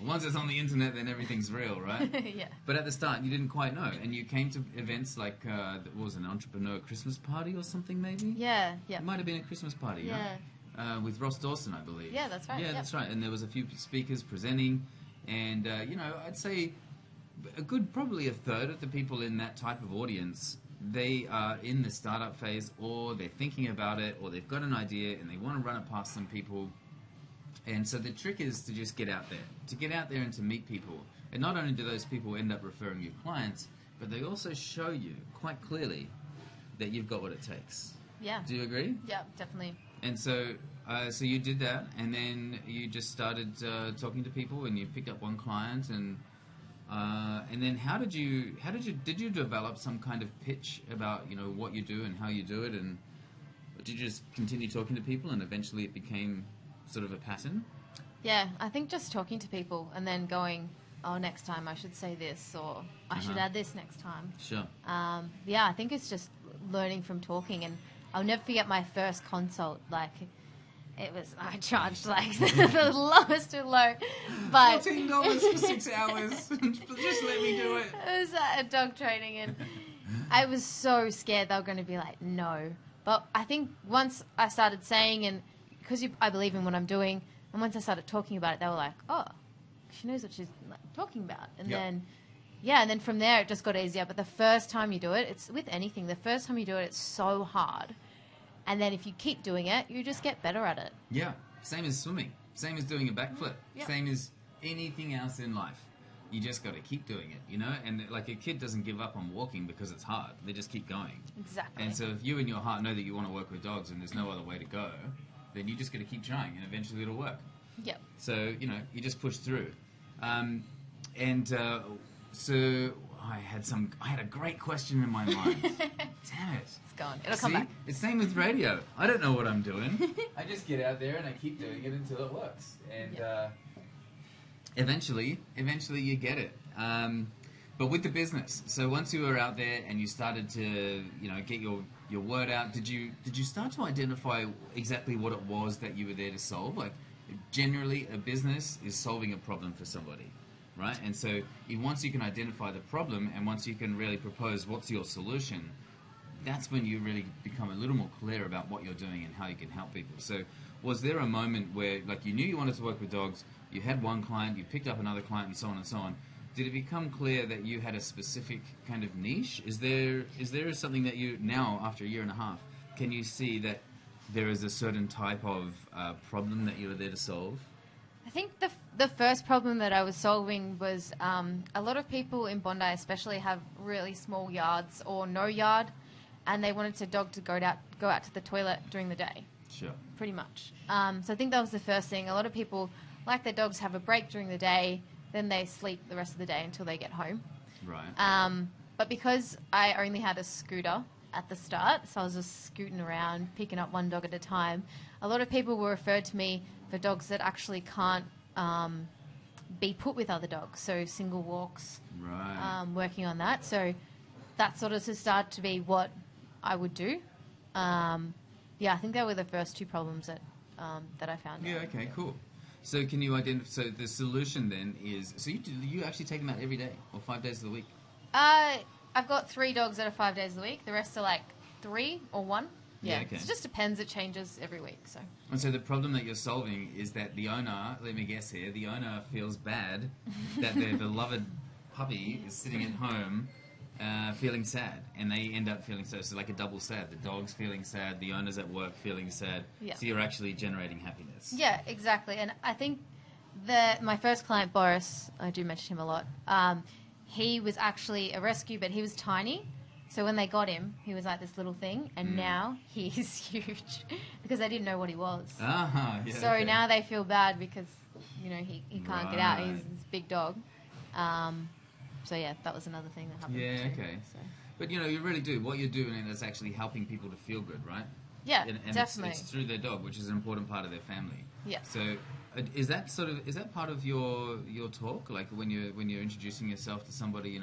Speaker 2: Once it's on the internet, then everything's real, right?
Speaker 1: Yeah.
Speaker 2: But at the start, you didn't quite know, and you came to events like, what was an entrepreneur Christmas party or something, maybe?
Speaker 1: Yeah.
Speaker 2: It might have been a Christmas party,
Speaker 1: yeah.
Speaker 2: With Ross Dawson, I believe.
Speaker 1: Yeah, that's right.
Speaker 2: Yeah, that's right. And there was a few speakers presenting, and, I'd say probably a third of the people in that type of audience, they are in the startup phase, or they're thinking about it, or they've got an idea, and they want to run it past some people. And so the trick is to just get out there, and to meet people. And not only do those people end up referring you clients, but they also show you quite clearly that you've got what it takes.
Speaker 1: Yeah.
Speaker 2: Do you agree?
Speaker 1: Yeah, definitely.
Speaker 2: And so you did that, and then you just started talking to people, and you picked up one client, and then did you develop some kind of pitch about what you do and how you do it, and did you just continue talking to people, and eventually it became sort of a pattern?
Speaker 1: Yeah, I think just talking to people and then going, oh, next time I should say this, or I should add this next time.
Speaker 2: Sure.
Speaker 1: Yeah, I think it's just learning from talking, and I'll never forget my first consult. Like, I charged like the lowest of low, but
Speaker 2: $14 for 6 hours. Just let me do it.
Speaker 1: It was dog training, and I was so scared they were going to be like, no. But I think once I started saying, and because I believe in what I'm doing, and once I started talking about it, they were like, oh, she knows what she's like, talking about. And then, and then from there it just got easier. But the first time you do it, it's with anything, the first time you do it, it's so hard. And then if you keep doing it, you just get better at it.
Speaker 2: Yeah, same as swimming. Same as doing a backflip.
Speaker 1: Yep.
Speaker 2: Same as anything else in life. You just got to keep doing it, you know? And like a kid doesn't give up on walking because it's hard. They just keep going.
Speaker 1: Exactly.
Speaker 2: And so if you in your heart know that you want to work with dogs and there's no other way to go, then you just got to keep trying and eventually it'll work.
Speaker 1: Yep.
Speaker 2: So, you know, you just push through. So I had a great question in my mind. Damn it.
Speaker 1: It's gone. It'll come back.
Speaker 2: It's same with radio. I don't know what I'm doing. I just get out there and I keep doing it until it works. And eventually you get it. But with the business, so once you were out there and you started to, you know, get your word out, did you start to identify exactly what it was that you were there to solve? Like, generally, a business is solving a problem for somebody, right? And so once you can identify the problem and once you can really propose what's your solution, that's when you really become a little more clear about what you're doing and how you can help people. So was there a moment where, like, you knew you wanted to work with dogs, you had one client, you picked up another client, and so on and so on. Did it become clear that you had a specific kind of niche? Is there something that you, now, after a year and a half, can you see that there is a certain type of problem that you were there to solve?
Speaker 1: I think the first problem that I was solving was a lot of people in Bondi especially have really small yards or no yard, and they wanted their dog to go out to the toilet during the day.
Speaker 2: Sure.
Speaker 1: Pretty much. So I think that was the first thing. A lot of people like their dogs have a break during the day, then they sleep the rest of the day until they get home.
Speaker 2: Right.
Speaker 1: But because I only had a scooter at the start, so I was just scooting around, picking up one dog at a time, a lot of people were referred to me for dogs that actually can't be put with other dogs, so single walks,
Speaker 2: right.
Speaker 1: Working on that. So that sort of to start to be what I would do. I think they were the first two problems that I found.
Speaker 2: Yeah, okay, cool. So can you identify, so the solution then is, so you actually take them out every day or 5 days of the week?
Speaker 1: I've got 3 dogs that are 5 days a week. The rest are like 3 or 1. Yeah, okay. It just depends. It changes every week. So.
Speaker 2: And so the problem that you're solving is that the owner, let me guess here, the owner feels bad that their beloved puppy is sitting at home feeling sad, and they end up feeling so like a double sad. The dog's feeling sad, the owner's at work feeling sad. Yeah. So you're actually generating happiness.
Speaker 1: Yeah, exactly. And I think my first client, Boris, I do mention him a lot. He was actually a rescue, but he was tiny. So when they got him, he was like this little thing, and now he's huge because they didn't know what he was.
Speaker 2: Yeah,
Speaker 1: so now they feel bad because he can't get out. He's this big dog. So yeah, that was another thing that happened.
Speaker 2: Yeah, okay. So. But you really do. What you're doing is actually helping people to feel good, right?
Speaker 1: Yeah,
Speaker 2: and
Speaker 1: definitely.
Speaker 2: It's through their dog, which is an important part of their family.
Speaker 1: Yeah.
Speaker 2: So is that part of your talk? Like when you're introducing yourself to somebody,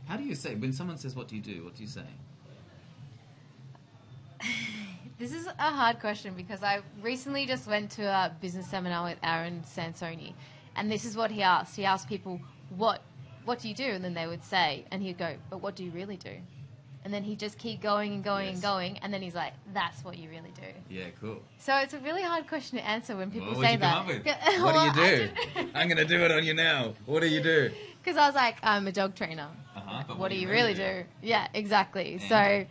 Speaker 2: how do you say, when someone says, what do you do? What do you say?
Speaker 1: This is a hard question because I recently just went to a business seminar with Aaron Sansoni, and this is what he asked. He asked people, what do you do? And then they would say, and he'd go, but what do you really do? And then he'd just keep going and going and going, and then he's like, that's what you really do.
Speaker 2: Yeah, cool.
Speaker 1: So it's a really hard question to answer when people
Speaker 2: What
Speaker 1: say that.
Speaker 2: do you do? I'm going to do it on you now. What do you do?
Speaker 1: Because I was like, I'm a dog trainer.
Speaker 2: But
Speaker 1: what do you really do? Yeah, exactly. And so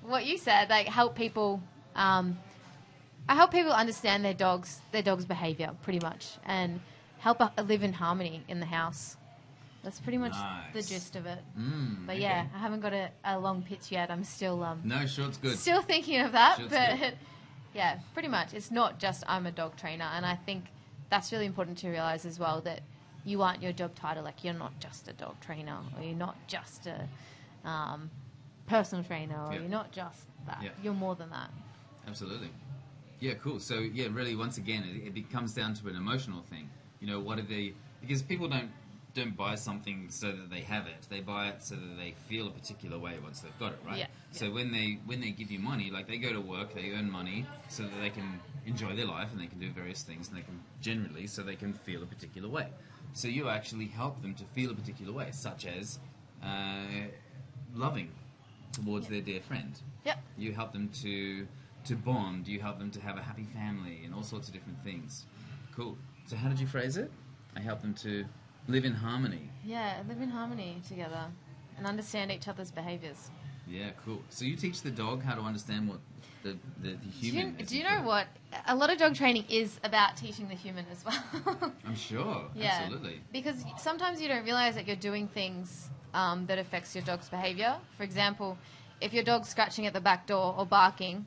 Speaker 1: what you said, like help people, I help people understand their dog's behavior pretty much, and help live in harmony in the house. That's pretty much the gist of it. But yeah, I haven't got a long pitch yet. I'm still
Speaker 2: no, short's good.
Speaker 1: Still thinking of that,
Speaker 2: Short's
Speaker 1: but
Speaker 2: good.
Speaker 1: Yeah, pretty much. It's not just I'm a dog trainer, and I think that's really important to realize as well, that you aren't your job title. Like, you're not just a dog trainer, or you're not just a personal trainer, or you're not just that. Yeah. You're more than that.
Speaker 2: Absolutely. Yeah, cool. So yeah, really, once again, it comes down to an emotional thing. What are because people don't don't buy something so that they have it. They buy it so that they feel a particular way once they've got it, right?
Speaker 1: Yeah.
Speaker 2: So when they give you money, like they go to work, they earn money so that they can enjoy their life and they can do various things, and they can generally so they can feel a particular way. So you actually help them to feel a particular way, such as loving towards their dear friend.
Speaker 1: Yep.
Speaker 2: You help them to bond. You help them to have a happy family and all sorts of different things. Cool. So how did you phrase it? I help them to live in harmony.
Speaker 1: Yeah, live in harmony together and understand each other's behaviours.
Speaker 2: Yeah, cool. So you teach the dog how to understand what the human is.
Speaker 1: Do you know what? A lot of dog training is about teaching the human as well.
Speaker 2: I'm sure.
Speaker 1: Yeah.
Speaker 2: Absolutely.
Speaker 1: Because sometimes you don't realise that you're doing things that affects your dog's behaviour. For example, if your dog's scratching at the back door or barking,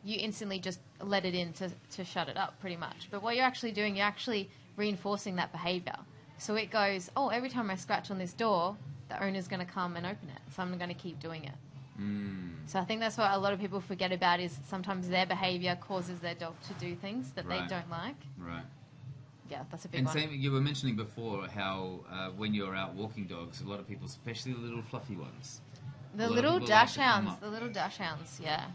Speaker 1: you instantly just let it in to shut it up, pretty much. But what you're actually doing, you're actually reinforcing that behaviour. So it goes, oh, every time I scratch on this door, the owner's going to come and open it. So I'm going to keep doing it. So I think that's what a lot of people forget about, is sometimes their behaviour causes their dog to do things that they don't like.
Speaker 2: Right.
Speaker 1: Yeah, that's a big one.
Speaker 2: And same, you were mentioning before how when you're out walking dogs, a lot of people, especially the little fluffy ones.
Speaker 1: The little dash hounds. The little dash hounds, yeah.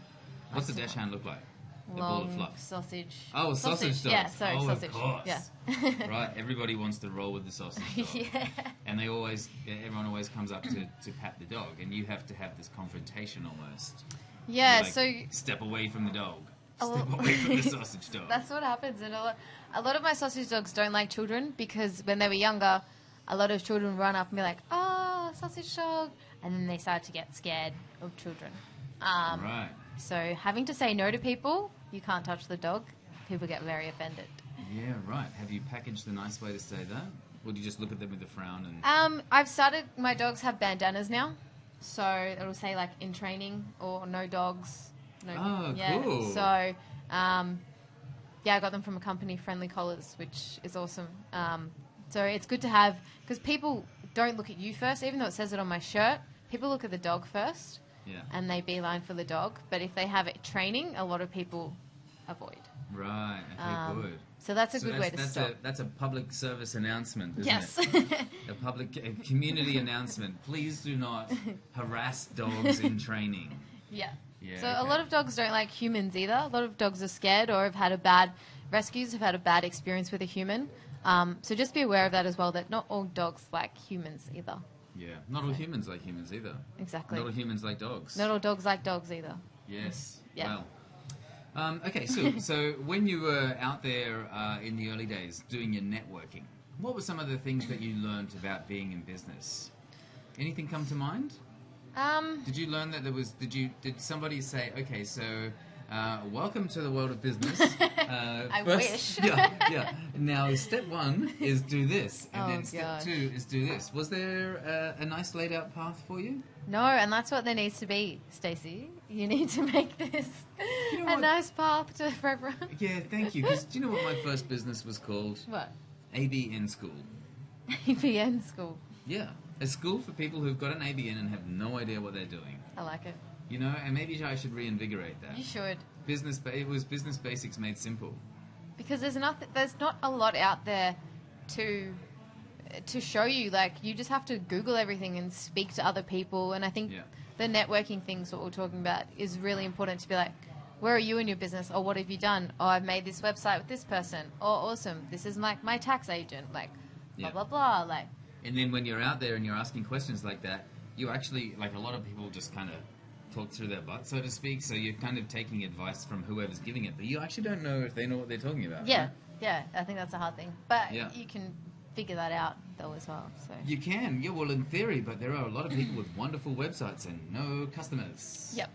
Speaker 2: What's the dash hound look like? The ball of
Speaker 1: Long
Speaker 2: fluff.
Speaker 1: sausage.
Speaker 2: Oh, sausage dogs.
Speaker 1: Yeah, sorry, sausage.
Speaker 2: Of course.
Speaker 1: Yeah.
Speaker 2: Right, everybody wants to roll with the sausage dog.
Speaker 1: Yeah.
Speaker 2: And everyone always comes up to pat the dog, and you have to have this confrontation almost.
Speaker 1: Yeah,
Speaker 2: Like,
Speaker 1: so
Speaker 2: step away from the dog. Step away from the sausage dog.
Speaker 1: that's what happens. And a lot of my sausage dogs don't like children, because when they were younger, a lot of children run up and be like, oh, sausage dog. And then they start to get scared of children.
Speaker 2: Right.
Speaker 1: So having to say no to people, you can't touch the dog, people get very offended.
Speaker 2: Yeah, right. Have you packaged the nice way to say that? Or do you just look at them with a frown and...
Speaker 1: I've started, my dogs have bandanas now. So it'll say like in training or no dogs. No,
Speaker 2: Oh,
Speaker 1: yeah.
Speaker 2: cool.
Speaker 1: So, yeah, I got them from a company, Friendly Collars, which is awesome. So it's good to have, because people don't look at you first, even though it says it on my shirt. People look at the dog first.
Speaker 2: Yeah.
Speaker 1: And they beeline for the dog. But if they have it training, a lot of people avoid.
Speaker 2: Right, okay, good.
Speaker 1: So that's a good way to start.
Speaker 2: That's a public service announcement, isn't
Speaker 1: Yes.
Speaker 2: it? A community announcement. Please do not harass dogs in training.
Speaker 1: Yeah.
Speaker 2: Yeah,
Speaker 1: So
Speaker 2: okay.
Speaker 1: a lot of dogs don't like humans either. A lot of dogs are scared or have had rescues have had a bad experience with a human. So just be aware of that as well, that not all dogs like humans either.
Speaker 2: Yeah, not all humans like humans either.
Speaker 1: Exactly.
Speaker 2: Not all humans like dogs.
Speaker 1: Not all dogs like dogs either.
Speaker 2: Yes.
Speaker 1: Yeah.
Speaker 2: Well. Okay, so when you were out there in the early days doing your networking, what were some of the things that you learned about being in business? Anything come to mind? Did you learn that there was? Did somebody say, okay, so welcome to the world of business?
Speaker 1: I wish.
Speaker 2: Yeah. Now, step one is do this, and
Speaker 1: Oh,
Speaker 2: then step
Speaker 1: gosh.
Speaker 2: 2 is do this. Was there a nice laid out path for you?
Speaker 1: No, and that's what there needs to be, Stacy. You need to make this
Speaker 2: You know
Speaker 1: a
Speaker 2: what?
Speaker 1: nice path to for everyone.
Speaker 2: Yeah, thank you. Because do you know what my first business was called?
Speaker 1: What?
Speaker 2: ABN School.
Speaker 1: ABN school.
Speaker 2: Yeah, a school for people who've got an ABN and have no idea what they're doing.
Speaker 1: I like it.
Speaker 2: You know, and maybe I should reinvigorate that.
Speaker 1: You should.
Speaker 2: It was business basics made simple.
Speaker 1: Because there's not a lot out there to show you. Like, you just have to Google everything and speak to other people. And I think the networking things, what we're talking about, is really important to be like, where are you in your business? Or what have you done? Oh, I've made this website with this person. Oh, awesome. This is like my tax agent. Like, blah, blah, blah. Like.
Speaker 2: And then when you're out there and you're asking questions like that, you actually, like a lot of people just kind of talk through their butt, so to speak. So you're kind of taking advice from whoever's giving it, but you actually don't know if they know what they're talking about.
Speaker 1: Yeah,
Speaker 2: right?
Speaker 1: yeah. I think that's a hard thing. But you can figure that out, though, as well. So
Speaker 2: You can, yeah, well, in theory, but there are a lot of people with wonderful websites and no customers.
Speaker 1: Yep.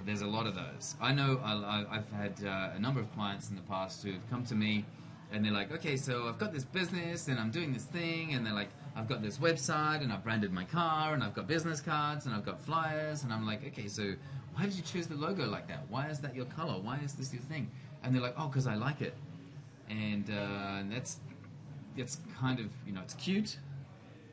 Speaker 2: There's a lot of those. I know I've had a number of clients in the past who've come to me and they're like, okay, so I've got this business and I'm doing this thing, and they're like, I've got this website and I've branded my car and I've got business cards and I've got flyers, and I'm like, okay, so why did you choose the logo like that? Why is that your color? Why is this your thing? And they're like, oh, because I like it. And that's kind of, you know, it's cute,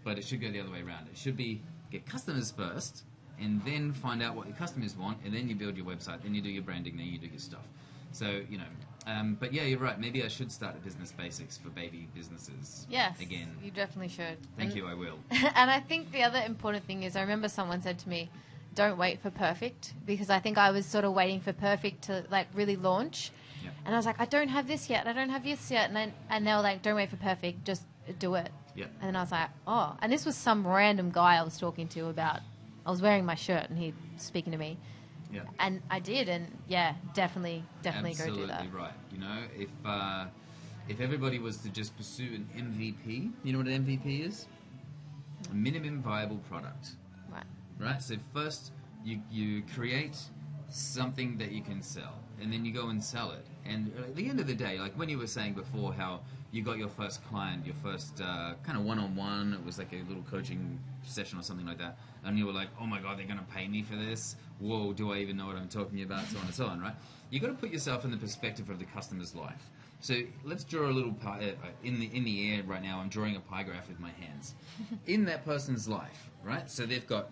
Speaker 2: but it should go the other way around. It should be get customers first, and then find out what your customers want, and then you build your website, then you do your branding, then you do your stuff. So, you know, But yeah, you're right. Maybe I should start a business basics for baby businesses.
Speaker 1: Yes.
Speaker 2: Again.
Speaker 1: You definitely should.
Speaker 2: Thank you, I will.
Speaker 1: And I think the other important thing is I remember someone said to me, don't wait for perfect, because I think I was sort of waiting for perfect to like really launch.
Speaker 2: Yeah.
Speaker 1: And I was like, I don't have this yet. I don't have this yet. And they were like, don't wait for perfect. Just do it.
Speaker 2: Yeah.
Speaker 1: And then I was like, oh. And this was some random guy I was talking to about, I was wearing my shirt and he was speaking to me.
Speaker 2: Yeah.
Speaker 1: And I did. And yeah, definitely
Speaker 2: Absolutely
Speaker 1: go do that.
Speaker 2: right. You know, if everybody was to just pursue an MVP, you know what an MVP is? A minimum viable product.
Speaker 1: Right.
Speaker 2: Right? So first you create something that you can sell, and then you go and sell it. And at the end of the day, like when you were saying before how you got your first client, your first kind of one-on-one, it was like a little coaching session or something like that, and you were like, oh my God, they're going to pay me for this? Whoa, do I even know what I'm talking about? So on and so on, right? You've got to put yourself in the perspective of the customer's life. So let's draw a little pie in the air right now. I'm drawing a pie graph with my hands. In that person's life, right? So they've got,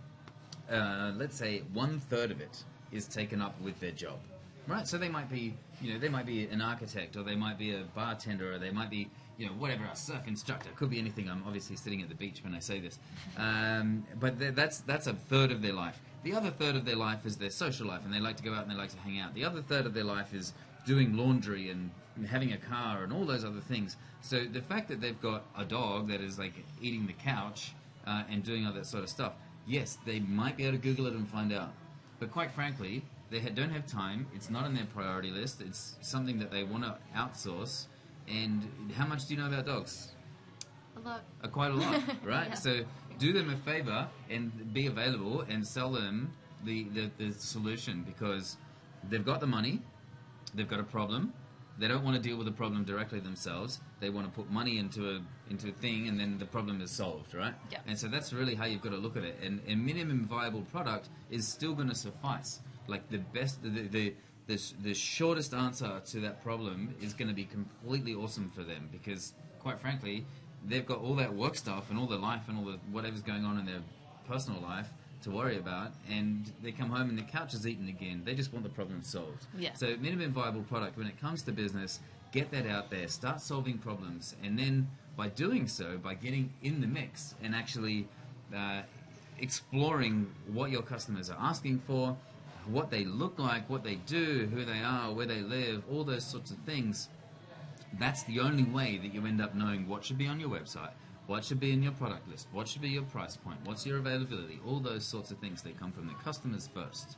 Speaker 2: let's say, 1/3 of it is taken up with their job, right? So they might be, they might be an architect, or they might be a bartender, or they might be, whatever, a surf instructor. Could be anything. I'm obviously sitting at the beach when I say this, but that's 1/3 of their life. The other 1/3 of their life is their social life, and they like to go out and they like to hang out. The other 1/3 of their life is doing laundry and having a car and all those other things. So the fact that they've got a dog that is like eating the couch and doing all that sort of stuff, yes, they might be able to Google it and find out. But quite frankly, they don't have time. It's not on their priority list. It's something that they want to outsource. And how much do you know about dogs?
Speaker 1: A lot.
Speaker 2: Quite a lot, right?
Speaker 1: Yeah.
Speaker 2: So do them a favor and be available and sell them the solution, because they've got the money, they've got a problem. They don't want to deal with the problem directly themselves. They want to put money into a thing, and then the problem is solved, right?
Speaker 1: Yeah.
Speaker 2: And so that's really how you've got to look at it. And a minimum viable product is still going to suffice. Like the best, the shortest answer to that problem is going to be completely awesome for them, because quite frankly, they've got all that work stuff and all the life and all the whatever's going on in their personal life to worry about, and they come home and the couch is eaten again. They just want the problem solved.
Speaker 1: Yeah.
Speaker 2: So minimum viable product, when it comes to business, get that out there, start solving problems, and then by doing so, by getting in the mix and actually exploring what your customers are asking for, what they look like, what they do, who they are, where they live, all those sorts of things, that's the only way that you end up knowing what should be on your website, what should be in your product list, what should be your price point, what's your availability, all those sorts of things. They come from the customers first.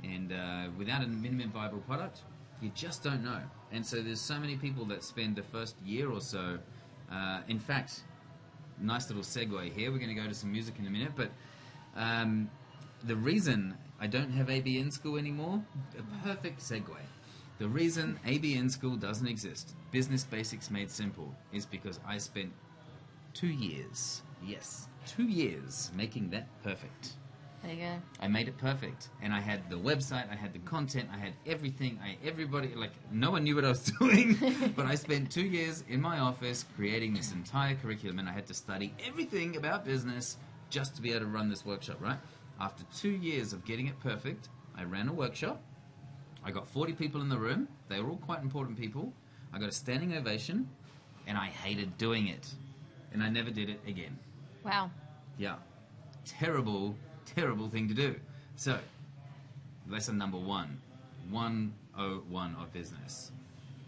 Speaker 2: And without a minimum viable product, you just don't know. And so there's so many people that spend the first year or so, in fact, nice little segue here, we're going to go to some music in a minute, but the reason I don't have ABN School anymore, a perfect segue. The reason ABN School doesn't exist, Business Basics Made Simple, is because I spent 2 years, yes, 2 years making that perfect.
Speaker 1: There you go.
Speaker 2: I made it perfect, and I had the website, I had the content, I had everything. Everybody, like, no one knew what I was doing, but I spent 2 years in my office creating this entire curriculum, and I had to study everything about business just to be able to run this workshop, right? After 2 years of getting it perfect, I ran a workshop. I got 40 people in the room. They were all quite important people. I got a standing ovation, and I hated doing it. And I never did it again.
Speaker 1: Wow.
Speaker 2: Yeah. Terrible, terrible thing to do. So, lesson number 101 of business.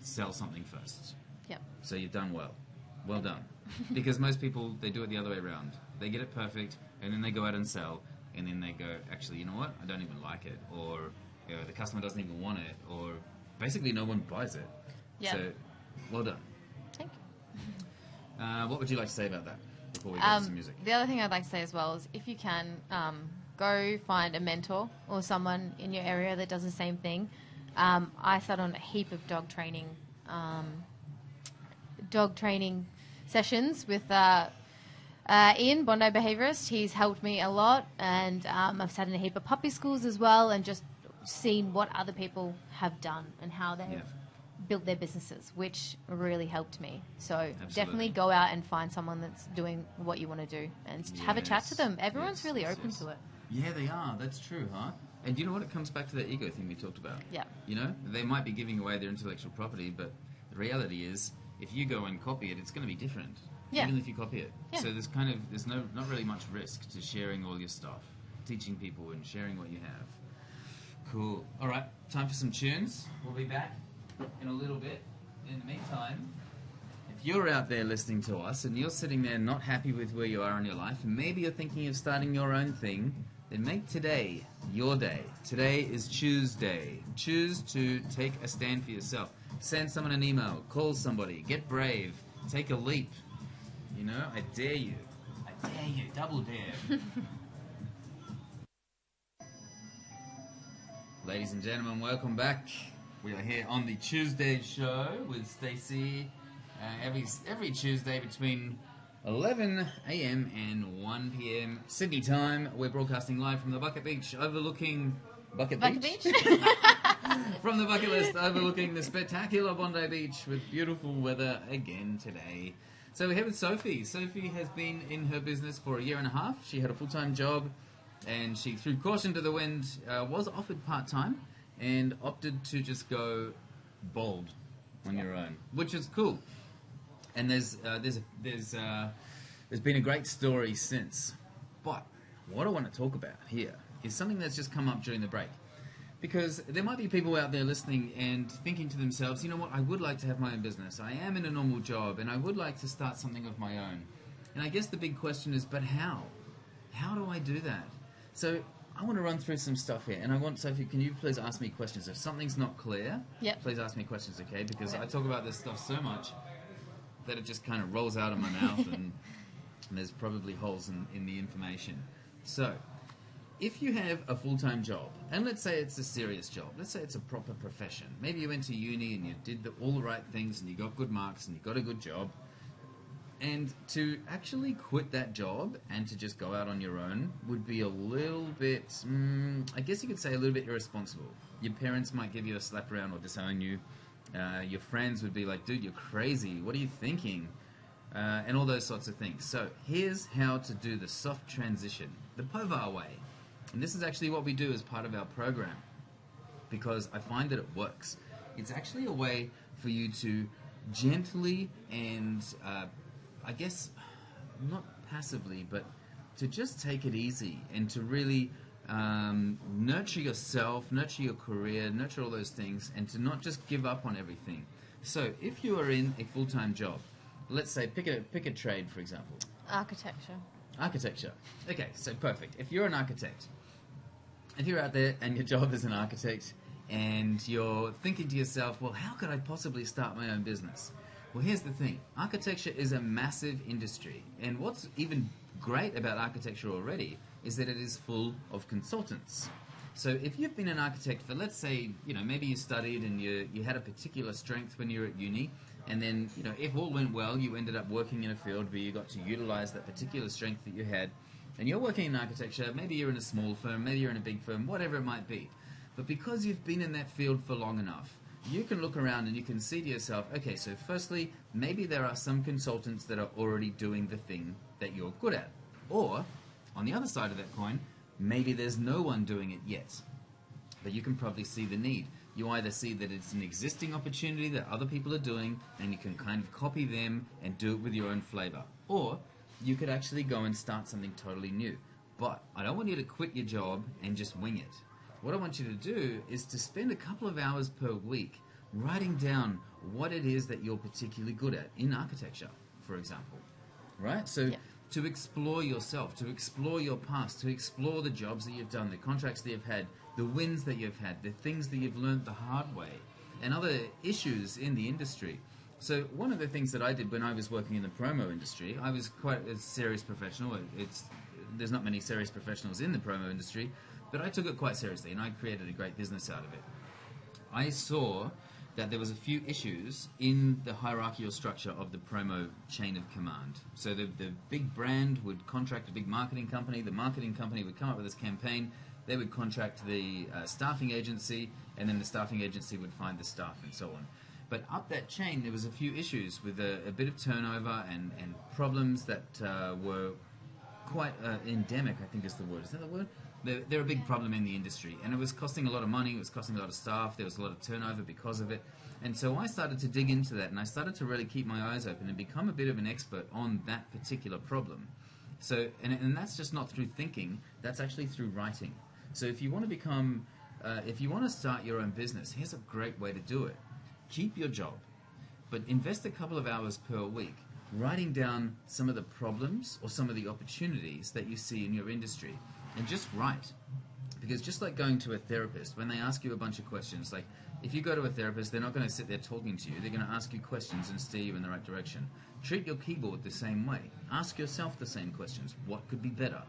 Speaker 2: Sell something first.
Speaker 1: Yep.
Speaker 2: So you've done well. Well done. Because most people, they do it the other way around. They get it perfect, and then they go out and sell, and then they go, actually, you know what? I don't even like it. Or the customer doesn't even want it. Or basically no one buys it.
Speaker 1: Yeah.
Speaker 2: So, well done.
Speaker 1: Thank you.
Speaker 2: What would you like to say about that before we go to some music?
Speaker 1: The other thing I'd like to say as well is if you can, go find a mentor or someone in your area that does the same thing. I sat on a heap of dog training sessions with Ian, Bondi Behaviourist. He's helped me a lot, and I've sat in a heap of puppy schools as well and just seen what other people have done and how they've built their businesses, which really helped me. So definitely go out and find someone that's doing what you want to do and have a chat to them. Everyone's really open to it.
Speaker 2: Yeah, they are. That's true, huh? And you know what? It comes back to that ego thing we talked about.
Speaker 1: Yeah.
Speaker 2: You know, they might be giving away their intellectual property, but the reality is, if you go and copy it, it's going to be different.
Speaker 1: Yeah.
Speaker 2: Even if you copy it.
Speaker 1: Yeah.
Speaker 2: So there's not really much risk to sharing all your stuff, teaching people and sharing what you have. Cool. All right, time for some tunes. We'll be back in a little bit. In the meantime, if you're out there listening to us and you're sitting there not happy with where you are in your life, and maybe you're thinking of starting your own thing, then make today your day. Today is Tuesday. Choose to take a stand for yourself. Send someone an email. Call somebody. Get brave. Take a leap. You know, I dare you. I dare you. Double dare. Ladies and gentlemen, welcome back. We are here on the Tuesday show with Stacy. Every Tuesday between 11 a.m. and 1 p.m. Sydney time. We're broadcasting live from the Bucket Beach overlooking... Bucket Beach? From the bucket list overlooking the spectacular Bondi Beach with beautiful weather again today. So we're here with Sophie. Sophie has been in her business for a year and a half. She had a full-time job and she threw caution to the wind, was offered part-time and opted to just go bold on your own, which is cool. And there's been a great story since. But what I want to talk about here is something that's just come up during the break. Because there might be people out there listening and thinking to themselves, you know what, I would like to have my own business. I am in a normal job and I would like to start something of my own. And I guess the big question is, but how? How do I do that? So I want to run through some stuff here. And I want, Sophie, can you please ask me questions? If something's not clear, please ask me questions, okay? Because I talk about this stuff so much that it just kind of rolls out of my mouth and there's probably holes in the information. So, if you have a full-time job, and let's say it's a serious job, let's say it's a proper profession, maybe you went to uni and you did all the right things and you got good marks and you got a good job, and to actually quit that job and to just go out on your own would be a little bit, I guess you could say a little bit irresponsible. Your parents might give you a slap around or disown you. Your friends would be like, dude, you're crazy, what are you thinking? And all those sorts of things. So here's how to do the soft transition, the Povar way. And this is actually what we do as part of our program, because I find that it works. It's actually a way for you to gently and, I guess, not passively, but to just take it easy and to really nurture yourself, nurture your career, nurture all those things, and to not just give up on everything. So if you are in a full-time job, let's say pick a trade, for example.
Speaker 1: Architecture.
Speaker 2: Architecture. Okay, so perfect. If you're an architect, if you're out there and your job is an architect and you're thinking to yourself, well, how could I possibly start my own business? Well, here's the thing. Architecture is a massive industry. And what's even great about architecture already is that it is full of consultants. So if you've been an architect for, let's say, you know, maybe you studied and you had a particular strength when you were at uni, and then, you know, if all went well, you ended up working in a field where you got to utilize that particular strength that you had, and you're working in architecture, maybe you're in a small firm, maybe you're in a big firm, whatever it might be. But because you've been in that field for long enough, you can look around and you can see to yourself, okay, so firstly, maybe there are some consultants that are already doing the thing that you're good at. Or, on the other side of that coin, maybe there's no one doing it yet. But you can probably see the need. You either see that it's an existing opportunity that other people are doing, and you can kind of copy them and do it with your own flavor. Or, you could actually go and start something totally new. But I don't want you to quit your job and just wing it. What I want you to do is to spend a couple of hours per week writing down what it is that you're particularly good at in architecture, for example. Right? So to explore yourself, to explore your past, to explore the jobs that you've done, the contracts that you've had, the wins that you've had, the things that you've learned the hard way, and other issues in the industry. So one of the things that I did when I was working in the promo industry, I was quite a serious professional. There's not many serious professionals in the promo industry, but I took it quite seriously, and I created a great business out of it. I saw that there was a few issues in the hierarchical structure of the promo chain of command. So the big brand would contract a big marketing company. The marketing company would come up with this campaign. They would contract the staffing agency, and then the staffing agency would find the staff, and so on. But up that chain, there was a few issues with a bit of turnover and problems that were quite endemic, I think is the word. Is that the word? They're a big problem in the industry, and it was costing a lot of money, it was costing a lot of staff, there was a lot of turnover because of it. And so I started to dig into that, and I started to really keep my eyes open and become a bit of an expert on that particular problem. So, and that's just not through thinking, that's actually through writing. So if you want to become, if you want to start your own business, here's a great way to do it. Keep your job, but invest a couple of hours per week writing down some of the problems or some of the opportunities that you see in your industry, and just write. Because just like going to a therapist, when they ask you a bunch of questions, like if you go to a therapist, they're not going to sit there talking to you, they're going to ask you questions and steer you in the right direction. Treat your keyboard the same way. Ask yourself the same questions. What could be better?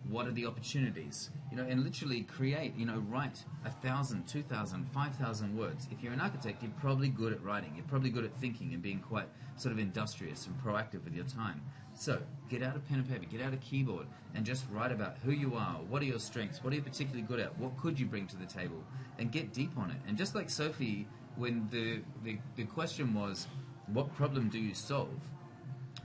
Speaker 2: What are the opportunities? You know, and literally create, you know, write 1,000, 2,000, 5,000 words. If you're an architect, you're probably good at writing. You're probably good at thinking and being quite sort of industrious and proactive with your time. So get out a pen and paper, get out a keyboard, and just write about who you are, what are your strengths, what are you particularly good at, what could you bring to the table, and get deep on it. And just like Sophie, when the question was, what problem do you solve?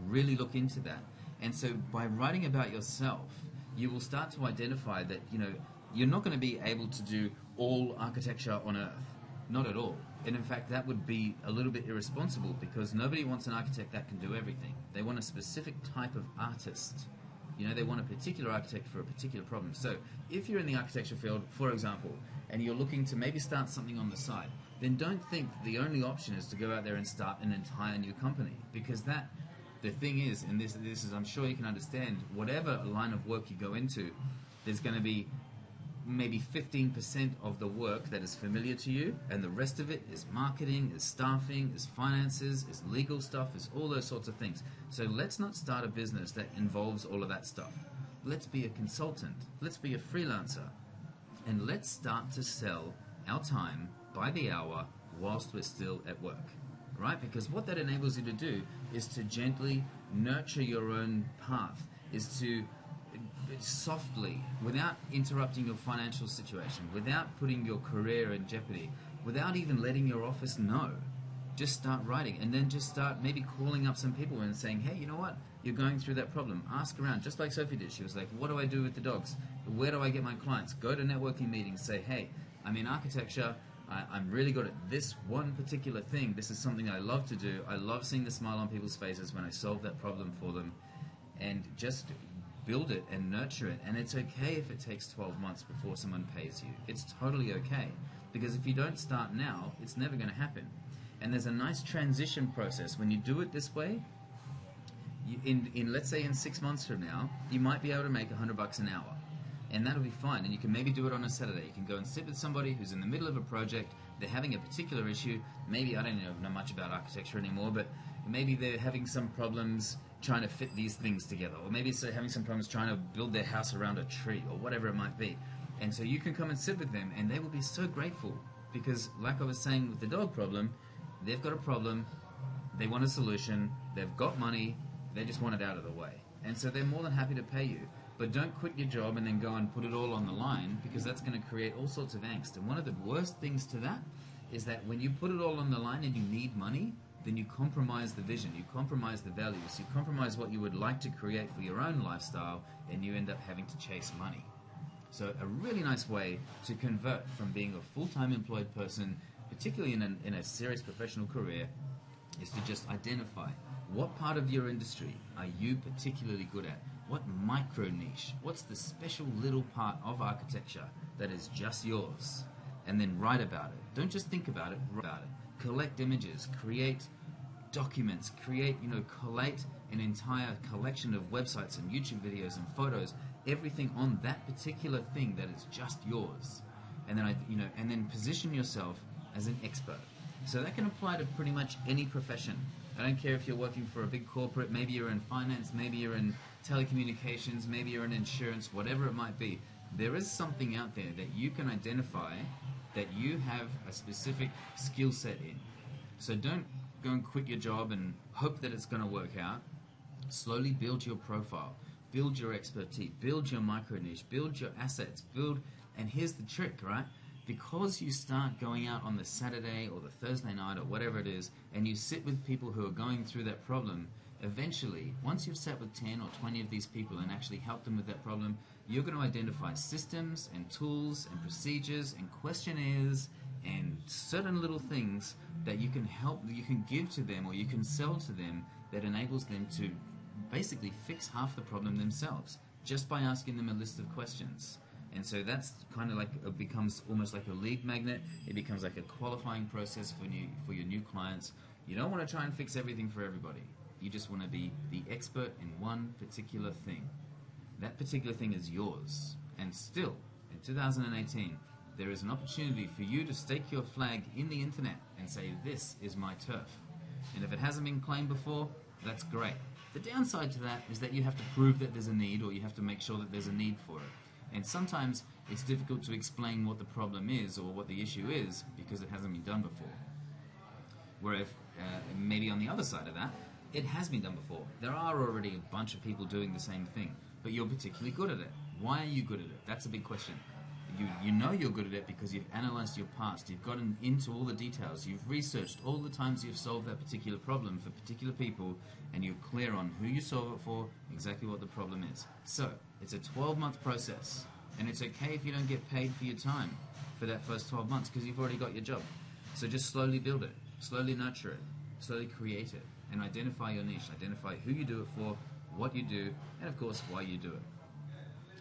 Speaker 2: Really look into that. And so by writing about yourself, you will start to identify that, you know, you're not going to be able to do all architecture on Earth. Not at all. And in fact, that would be a little bit irresponsible, because nobody wants an architect that can do everything. They want a specific type of artist. You know, they want a particular architect for a particular problem. So if you're in the architecture field, for example, and you're looking to maybe start something on the side, then don't think the only option is to go out there and start an entire new company. Because that, the thing is, and this is, I'm sure you can understand, whatever line of work you go into, there's going to be maybe 15% of the work that is familiar to you, and the rest of it is marketing, is staffing, is finances, is legal stuff, is all those sorts of things. So let's not start a business that involves all of that stuff. Let's be a consultant, let's be a freelancer, and let's start to sell our time by the hour whilst we're still at work, right? Because what that enables you to do is to gently nurture your own path, is to softly, without interrupting your financial situation, without putting your career in jeopardy, without even letting your office know, just start writing, and then just start maybe calling up some people and saying, hey, you know what, you're going through that problem, ask around, just like Sophie did. She was like, what do I do with the dogs? Where do I get my clients? Go to networking meetings, say, hey, I'm in architecture, I'm really good at this one particular thing, this is something I love to do, I love seeing the smile on people's faces when I solve that problem for them, and just build it and nurture it. And it's okay if it takes 12 months before someone pays you. It's totally okay, because if you don't start now, it's never going to happen. And there's a nice transition process when you do it this way. In let's say in 6 months from now, you might be able to make $100 an hour, and that'll be fine. And you can maybe do it on a Saturday. You can go and sit with somebody who's in the middle of a project, they're having a particular issue, maybe, I don't know much about architecture anymore, but maybe they're having some problems trying to fit these things together, or maybe they're having some problems trying to build their house around a tree, or whatever it might be. And so you can come and sit with them, and they will be so grateful, because like I was saying with the dog problem, they've got a problem, they want a solution, they've got money, they just want it out of the way. And so they're more than happy to pay you. But don't quit your job and then go and put it all on the line, because that's going to create all sorts of angst. And one of the worst things to that is that when you put it all on the line and you need money, then you compromise the vision, you compromise the values, you compromise what you would like to create for your own lifestyle, and you end up having to chase money. So a really nice way to convert from being a full-time employed person, particularly in a serious professional career, is to just identify what part of your industry are you particularly good at. What micro niche, what's the special little part of architecture that is just yours? And then write about it. Don't just think about it, write about it. Collect images, create documents, collate an entire collection of websites and YouTube videos and photos, everything on that particular thing that is just yours. And then and then position yourself as an expert. So that can apply to pretty much any profession. I don't care if you're working for a big corporate, maybe you're in finance, maybe you're in telecommunications, maybe you're in insurance, whatever it might be. There is something out there that you can identify that you have a specific skill set in. So don't go and quit your job and hope that it's going to work out. Slowly build your profile, build your expertise, build your micro niche, build your assets, and here's the trick, right? Because you start going out on the Saturday or the Thursday night or whatever it is, and you sit with people who are going through that problem, eventually, once you've sat with 10 or 20 of these people and actually helped them with that problem, you're going to identify systems and tools and procedures and questionnaires and certain little things that you can give to them or you can sell to them that enables them to basically fix half the problem themselves just by asking them a list of questions. And so that's kind of like, it becomes almost like a lead magnet. It becomes like a qualifying process for your new clients. You don't want to try and fix everything for everybody. You just want to be the expert in one particular thing. That particular thing is yours. And still, in 2018, there is an opportunity for you to stake your flag in the internet and say, this is my turf. And if it hasn't been claimed before, that's great. The downside to that is that you have to prove that there's a need, or you have to make sure that there's a need for it. And sometimes it's difficult to explain what the problem is or what the issue is because it hasn't been done before. Where if maybe on the other side of that, it has been done before. There are already a bunch of people doing the same thing, but you're particularly good at it. Why are you good at it? That's a big question. You know you're good at it because you've analyzed your past, you've gotten into all the details, you've researched all the times you've solved that particular problem for particular people, and you're clear on who you solve it for, exactly what the problem is. So, it's a 12-month process, and it's okay if you don't get paid for your time for that first 12 months because you've already got your job. So just slowly build it, slowly nurture it, slowly create it, and identify your niche, identify who you do it for, what you do, and of course, why you do it.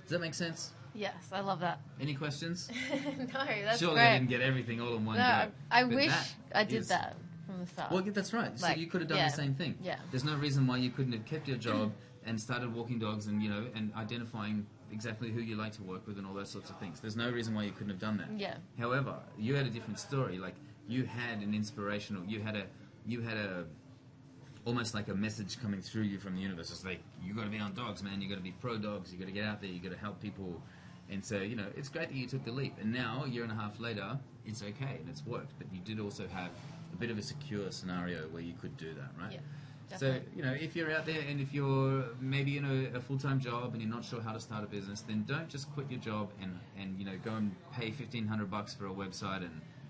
Speaker 2: Does that make sense?
Speaker 1: Yes, I love that.
Speaker 2: Any questions?
Speaker 1: No, that's
Speaker 2: Surely
Speaker 1: great.
Speaker 2: I didn't get everything all in one
Speaker 1: No,
Speaker 2: go.
Speaker 1: I
Speaker 2: But
Speaker 1: wish
Speaker 2: that
Speaker 1: I did
Speaker 2: is-
Speaker 1: that from the start.
Speaker 2: Well, yeah, that's right.
Speaker 1: Like,
Speaker 2: so you could have done
Speaker 1: yeah,
Speaker 2: the same thing.
Speaker 1: yeah.
Speaker 2: There's no reason why you couldn't have kept your job and started walking dogs and, you know, and identifying exactly who you like to work with and all those sorts of things. There's no reason why you couldn't have done that.
Speaker 1: Yeah.
Speaker 2: However, you had a different story. Like, you had an inspirational, you had a almost like a message coming through you from the universe. It's like, you got to be on dogs, man. You got to be pro dogs. You got to get out there. You got to help people. And so, you know, it's great that you took the leap. And now, a year and a half later, it's okay and it's worked. But you did also have a bit of a secure scenario where you could do that, right?
Speaker 1: Yeah,
Speaker 2: So,
Speaker 1: definitely.
Speaker 2: you know, if you're out there and if you're maybe in a full-time job and you're not sure how to start a business, then don't just quit your job and you know, go and pay $1,500 for a website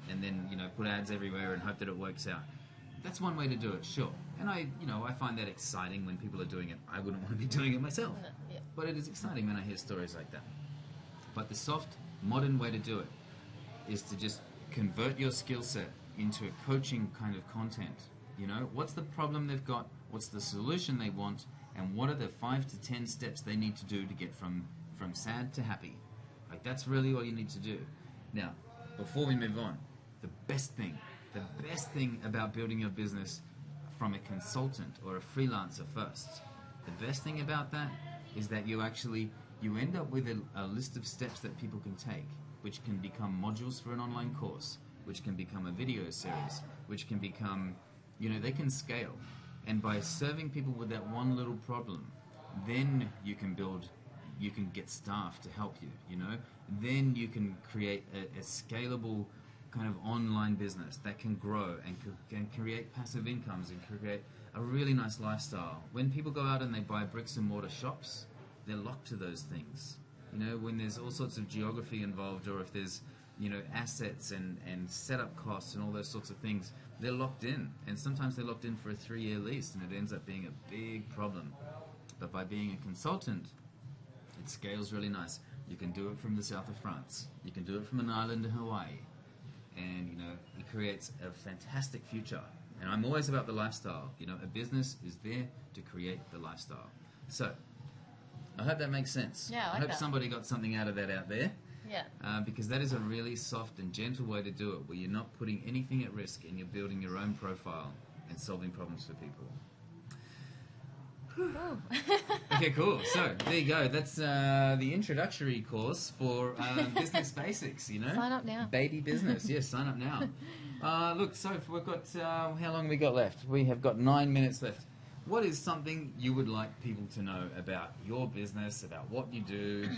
Speaker 2: and then, you know, put ads everywhere and hope that it works out. That's one way to do it, sure. And I find that exciting when people are doing it. I wouldn't want to be doing it myself.
Speaker 1: No, yeah.
Speaker 2: But it is exciting when I hear stories like that. But the soft, modern way to do it is to just convert your skill set into a coaching kind of content. You know, what's the problem they've got, what's the solution they want, and what are the 5 to 10 steps they need to do to get from sad to happy. Like, that's really all you need to do. Now, before we move on, the best thing about building your business from a consultant or a freelancer first, the best thing about that is that you end up with a list of steps that people can take, which can become modules for an online course, which can become a video series, which can become, you know, they can scale. And by serving people with that one little problem, then you can get staff to help you, you know? Then you can create a scalable kind of online business that can grow and can create passive incomes and create a really nice lifestyle. When people go out and they buy bricks and mortar shops, they're locked to those things. You know, when there's all sorts of geography involved, or if there's, you know, assets and setup costs and all those sorts of things, they're locked in. And sometimes they're locked in for a 3-year lease, and it ends up being a big problem. But by being a consultant, it scales really nice. You can do it from the south of France. You can do it from an island in Hawaii. And, you know, it creates a fantastic future. And I'm always about the lifestyle. You know, a business is there to create the lifestyle. So, I hope that makes sense.
Speaker 1: Yeah, I like
Speaker 2: hope
Speaker 1: that.
Speaker 2: somebody got something out of that out there.
Speaker 1: Yeah.
Speaker 2: Because that is a really soft and gentle way to do it, where you're not putting anything at risk and you're building your own profile and solving problems for people. Okay, cool. So, there you go. That's the introductory course for business basics, you know?
Speaker 1: Sign up now.
Speaker 2: Baby business. Yes, sign up now. Look, Soph, we've got, how long have we got left? We have got 9 minutes left. What is something you would like people to know about your business, about what you do,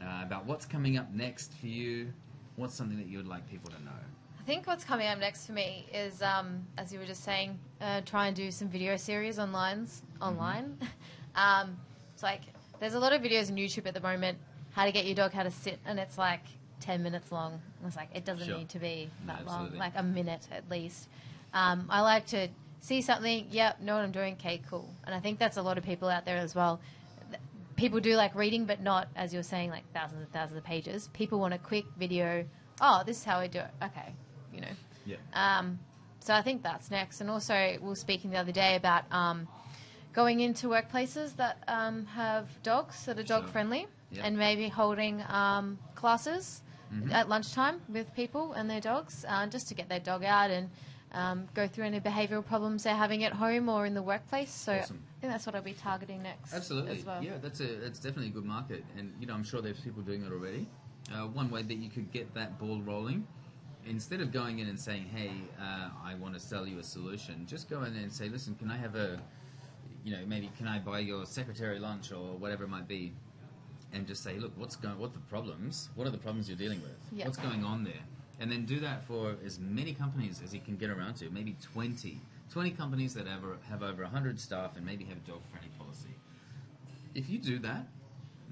Speaker 2: about what's coming up next for you? What's something that you would like people to know?
Speaker 1: I think what's coming up next for me is, as you were just saying, try and do some video series online. It's like, there's a lot of videos on YouTube at the moment, how to get your dog how to sit, and it's like 10 minutes long. It's like, it doesn't
Speaker 2: Sure.
Speaker 1: need to be
Speaker 2: No,
Speaker 1: that long,
Speaker 2: absolutely.
Speaker 1: like a minute at least. I like to see something, yep, know what I'm doing, okay, cool. And I think that's a lot of people out there as well. People do like reading, but not, as you were saying, like thousands and thousands of pages. People want a quick video. Oh, this is how I do it. Okay, you know.
Speaker 2: Yeah.
Speaker 1: So I think that's next. And also, we were speaking the other day about going into workplaces that have dogs that are dog friendly, and maybe holding classes at lunchtime with people and their dogs, just to get their dog out and go through any behavioural problems they're having at home or in the workplace. So
Speaker 2: Awesome.
Speaker 1: I think that's what I'll be targeting next.
Speaker 2: Absolutely.
Speaker 1: As well.
Speaker 2: Yeah, that's definitely a good market, and I'm sure there's people doing it already. One way that you could get that ball rolling, instead of going in and saying, "Hey, I want to sell you a solution," just go in there and say, "Listen, can I have maybe can I buy your secretary lunch or whatever it might be?" And just say, "Look, what are the problems? What are the problems you're dealing with?
Speaker 1: Yep.
Speaker 2: What's going on there?" And then do that for as many companies as you can get around to, maybe 20 companies that have over 100 staff and maybe have a dog-friendly policy. If you do that,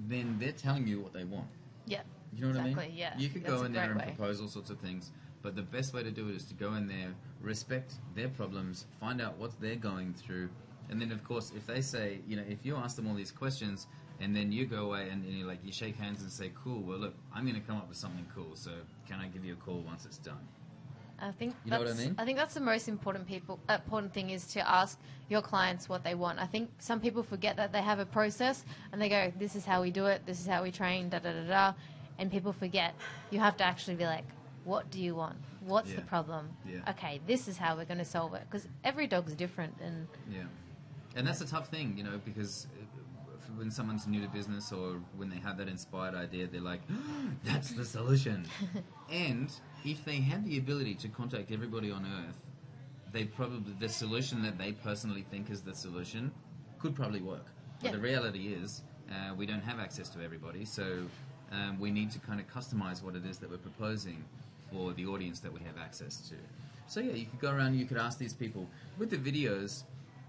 Speaker 2: then they're telling you what they want.
Speaker 1: Yeah.
Speaker 2: You know what I mean?
Speaker 1: Exactly, yeah.
Speaker 2: You could
Speaker 1: That's
Speaker 2: go
Speaker 1: a
Speaker 2: in there and
Speaker 1: great way.
Speaker 2: propose all sorts of things, but the best way to do it is to go in there, respect their problems, find out what they're going through, and then, of course, if they say, if you ask them all these questions, and then you go away and you shake hands and say, "Cool, well, look, I'm going to come up with something cool, so can I give you a call once it's done?"
Speaker 1: I think
Speaker 2: You know what I mean?
Speaker 1: I think that's the most important thing is to ask your clients what they want. I think some people forget that they have a process and they go, "This is how we do it. This is how we train." Da da da da, and people forget you have to actually be like, "What do you want? What's the problem?
Speaker 2: Yeah.
Speaker 1: Okay, this is how we're going to solve it." Because every dog's different, and
Speaker 2: and that's a tough thing, because when someone's new to business or when they have that inspired idea, they're like, "That's the solution." And if they had the ability to contact everybody on Earth, the solution that they personally think is the solution could probably work. But the reality is, we don't have access to everybody, so we need to kind of customize what it is that we're proposing for the audience that we have access to. So you could go around and you could ask these people. With the videos,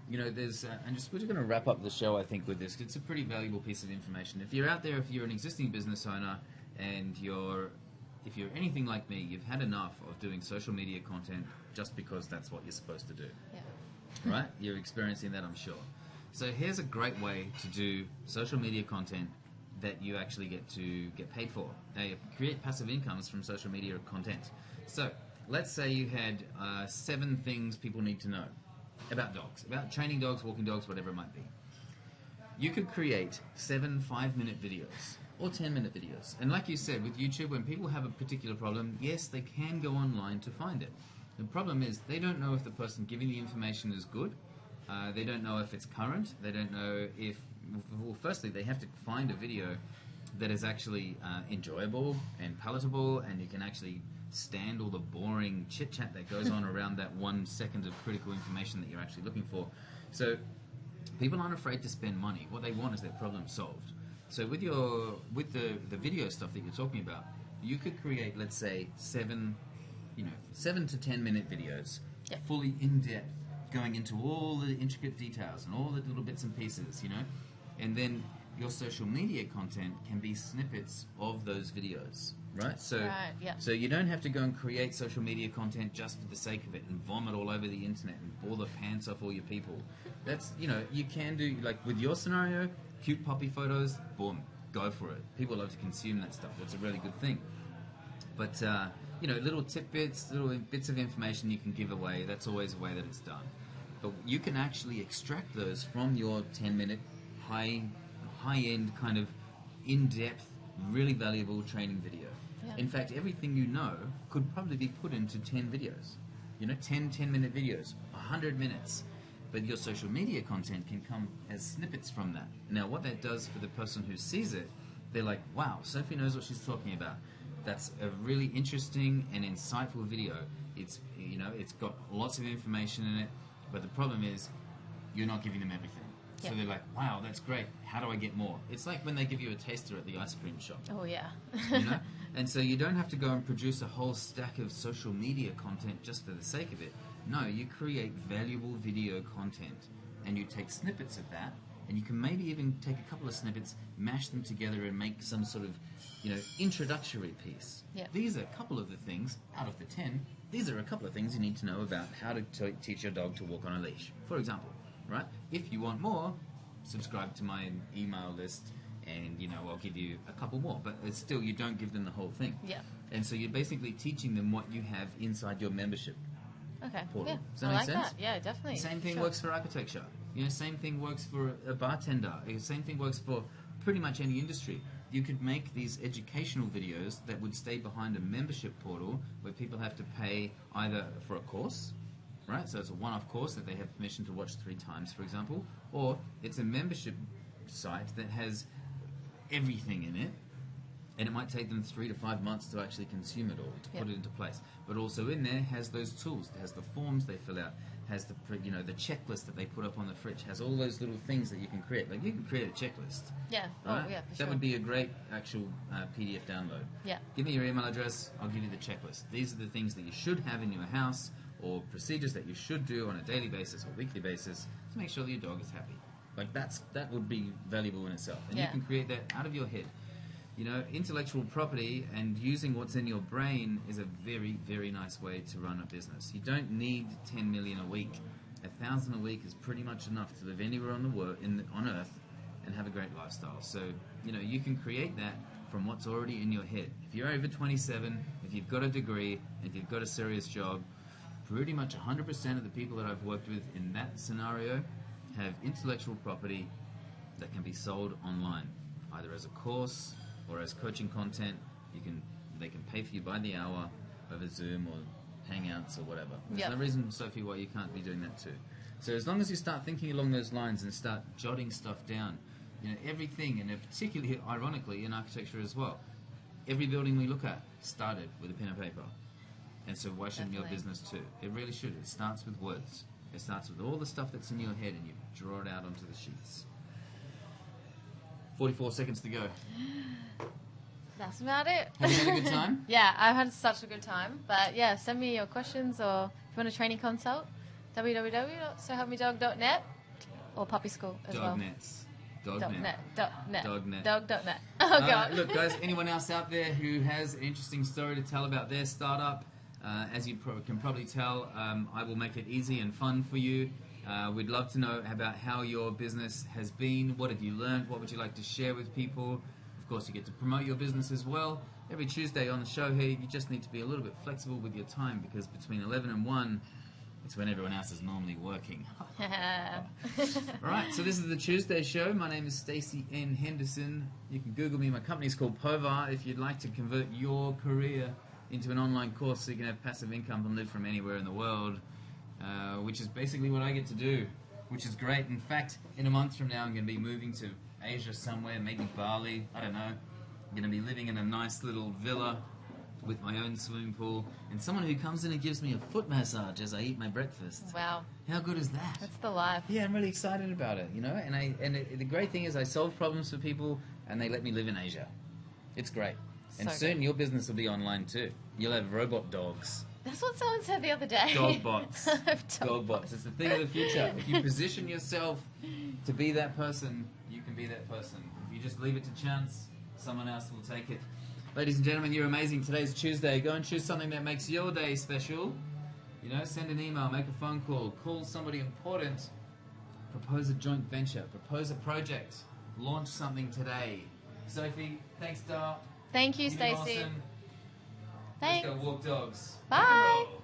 Speaker 2: there's, we're just going to wrap up the show, I think, with this. It's a pretty valuable piece of information. If you're out there, if you're an existing business owner, and if you're anything like me, you've had enough of doing social media content just because that's what you're supposed to do.
Speaker 1: yeah.
Speaker 2: Right? You're experiencing that, I'm sure. So here's a great way to do social media content that you actually get paid for. Create passive incomes from social media content. So let's say you had 7 things people need to know about dogs, about training dogs, walking dogs, whatever it might be. You could create 7 5-minute videos or 10-minute videos. And like you said, with YouTube, when people have a particular problem, yes, they can go online to find it. The problem is they don't know if the person giving the information is good. They don't know if it's current. They don't know if... Well, firstly, they have to find a video that is actually enjoyable and palatable, and you can actually stand all the boring chit-chat that goes on around that 1 second of critical information that you're actually looking for. So people aren't afraid to spend money. What they want is their problem solved. So with the video stuff that you're talking about, you could create, let's say, 7 to 10-minute videos, fully in-depth, going into all the intricate details and all the little bits and pieces, and then your social media content can be snippets of those videos, right? So, so you don't have to go and create social media content just for the sake of it and vomit all over the internet and bore the pants off all your people. That's, you can do, like with your scenario, cute puppy photos, boom, go for it. People love to consume that stuff. It's a really good thing. But, little tidbits, little bits of information you can give away, that's always a way that it's done. But you can actually extract those from your 10-minute high-end kind of in-depth, really valuable training video. Yeah. In fact, everything you know could probably be put into 10 videos. 10-minute videos, 100 minutes. But your social media content can come as snippets from that. Now, what that does for the person who sees it, they're like, "Wow, Sophie knows what she's talking about. That's a really interesting and insightful video. It's got lots of information in it, but the problem is you're not giving them everything." So they're like, "Wow, that's great. How do I get more?" It's like when they give you a taster at the ice cream shop.
Speaker 1: Oh, yeah.
Speaker 2: And so you don't have to go and produce a whole stack of social media content just for the sake of it. No, you create valuable video content, and you take snippets of that, and you can maybe even take a couple of snippets, mash them together, and make some sort of, introductory piece.
Speaker 1: Yeah.
Speaker 2: These are a couple of the things out of the 10. These are a couple of things you need to know about how to teach your dog to walk on a leash, for example. Right? If you want more, subscribe to my email list, and I'll give you a couple more. But it's still, you don't give them the whole thing.
Speaker 1: Yeah.
Speaker 2: And so you're basically teaching them what you have inside your membership.
Speaker 1: Okay.
Speaker 2: Portal.
Speaker 1: Yeah.
Speaker 2: Does that
Speaker 1: I
Speaker 2: make
Speaker 1: like
Speaker 2: sense?
Speaker 1: that. Yeah, definitely.
Speaker 2: Same thing works for architecture. Same thing works for a bartender. Same thing works for pretty much any industry. You could make these educational videos that would stay behind a membership portal where people have to pay either for a course, right? So it's a one-off course that they have permission to watch 3 times, for example, or it's a membership site that has everything in it, and it might take them 3 to 5 months to actually consume it all, to put it into place. But also in there has those tools. It has the forms they fill out, has the the checklist that they put up on the fridge, has all those little things that you can create. Like you can create a checklist.
Speaker 1: Yeah.
Speaker 2: Right?
Speaker 1: Oh, yeah, for
Speaker 2: That
Speaker 1: sure.
Speaker 2: would be a great actual PDF download.
Speaker 1: Yeah.
Speaker 2: Give me your email address, I'll give you the checklist. These are the things that you should have in your house, or procedures that you should do on a daily basis or weekly basis to make sure that your dog is happy. Like that would be valuable in itself. And you
Speaker 1: Yeah.
Speaker 2: can create that out of your head. Intellectual property and using what's in your brain is a very, very nice way to run a business. You don't need 10 million a week. 1,000 a week is pretty much enough to live anywhere on on Earth and have a great lifestyle. So, you can create that from what's already in your head. If you're over 27, if you've got a degree, if you've got a serious job, pretty much 100% of the people that I've worked with in that scenario have intellectual property that can be sold online, either as a course or as coaching content. They can pay for you by the hour over Zoom or Hangouts or whatever. There's no reason, Sophie, why you can't be doing that too. So as long as you start thinking along those lines and start jotting stuff down, everything, and particularly ironically in architecture as well, every building we look at started with a pen and paper. And so why shouldn't your business too? It really should. It starts with words. It starts with all the stuff that's in your head, and you draw it out onto the sheets. 44 seconds to go.
Speaker 1: That's about it.
Speaker 2: Have you had a good time?
Speaker 1: Yeah, I've had such a good time. But yeah, send me your questions, or if you want a training consult, www.sohelpmedog.net or puppy school as well.
Speaker 2: Dognet.
Speaker 1: Dog.net. Oh, God.
Speaker 2: Look, guys, anyone else out there who has an interesting story to tell about their startup, as you can probably tell, I will make it easy and fun for you. We'd love to know about how your business has been. What have you learned? What would you like to share with people? Of course, you get to promote your business as well. Every Tuesday on the show here, you just need to be a little bit flexible with your time, because between 11 and 1, it's when everyone else is normally working. All right, so this is the Tuesday show. My name is Stacy N. Henderson. You can Google me. My company's called Povar. If you'd like to convert your career into an online course so you can have passive income and live from anywhere in the world, which is basically what I get to do, which is great. In fact, in a month from now, I'm going to be moving to Asia somewhere, maybe Bali, I don't know. I'm going to be living in a nice little villa with my own swimming pool, and someone who comes in and gives me a foot massage as I eat my breakfast.
Speaker 1: Wow.
Speaker 2: How good is that?
Speaker 1: That's the life.
Speaker 2: Yeah, I'm really excited about it, And the great thing is I solve problems for people, and they let me live in Asia. It's great. And
Speaker 1: So
Speaker 2: soon
Speaker 1: good.
Speaker 2: your business will be online too. You'll have robot dogs.
Speaker 1: That's what someone said the other day.
Speaker 2: Dog bots. Dog bots. It's the thing of the future. If you position yourself to be that person, you can be that person. If you just leave it to chance, someone else will take it. Ladies and gentlemen, you're amazing. Today's Tuesday. Go and choose something that makes your day special. Send an email, make a phone call somebody important, propose a joint venture, propose a project, launch something today. Sophie, thanks, Dar.
Speaker 1: Thank you,
Speaker 2: You've been
Speaker 1: Stacy.
Speaker 2: awesome.
Speaker 1: Thanks.
Speaker 2: Let's go walk dogs.
Speaker 1: Bye.
Speaker 2: Rock and roll.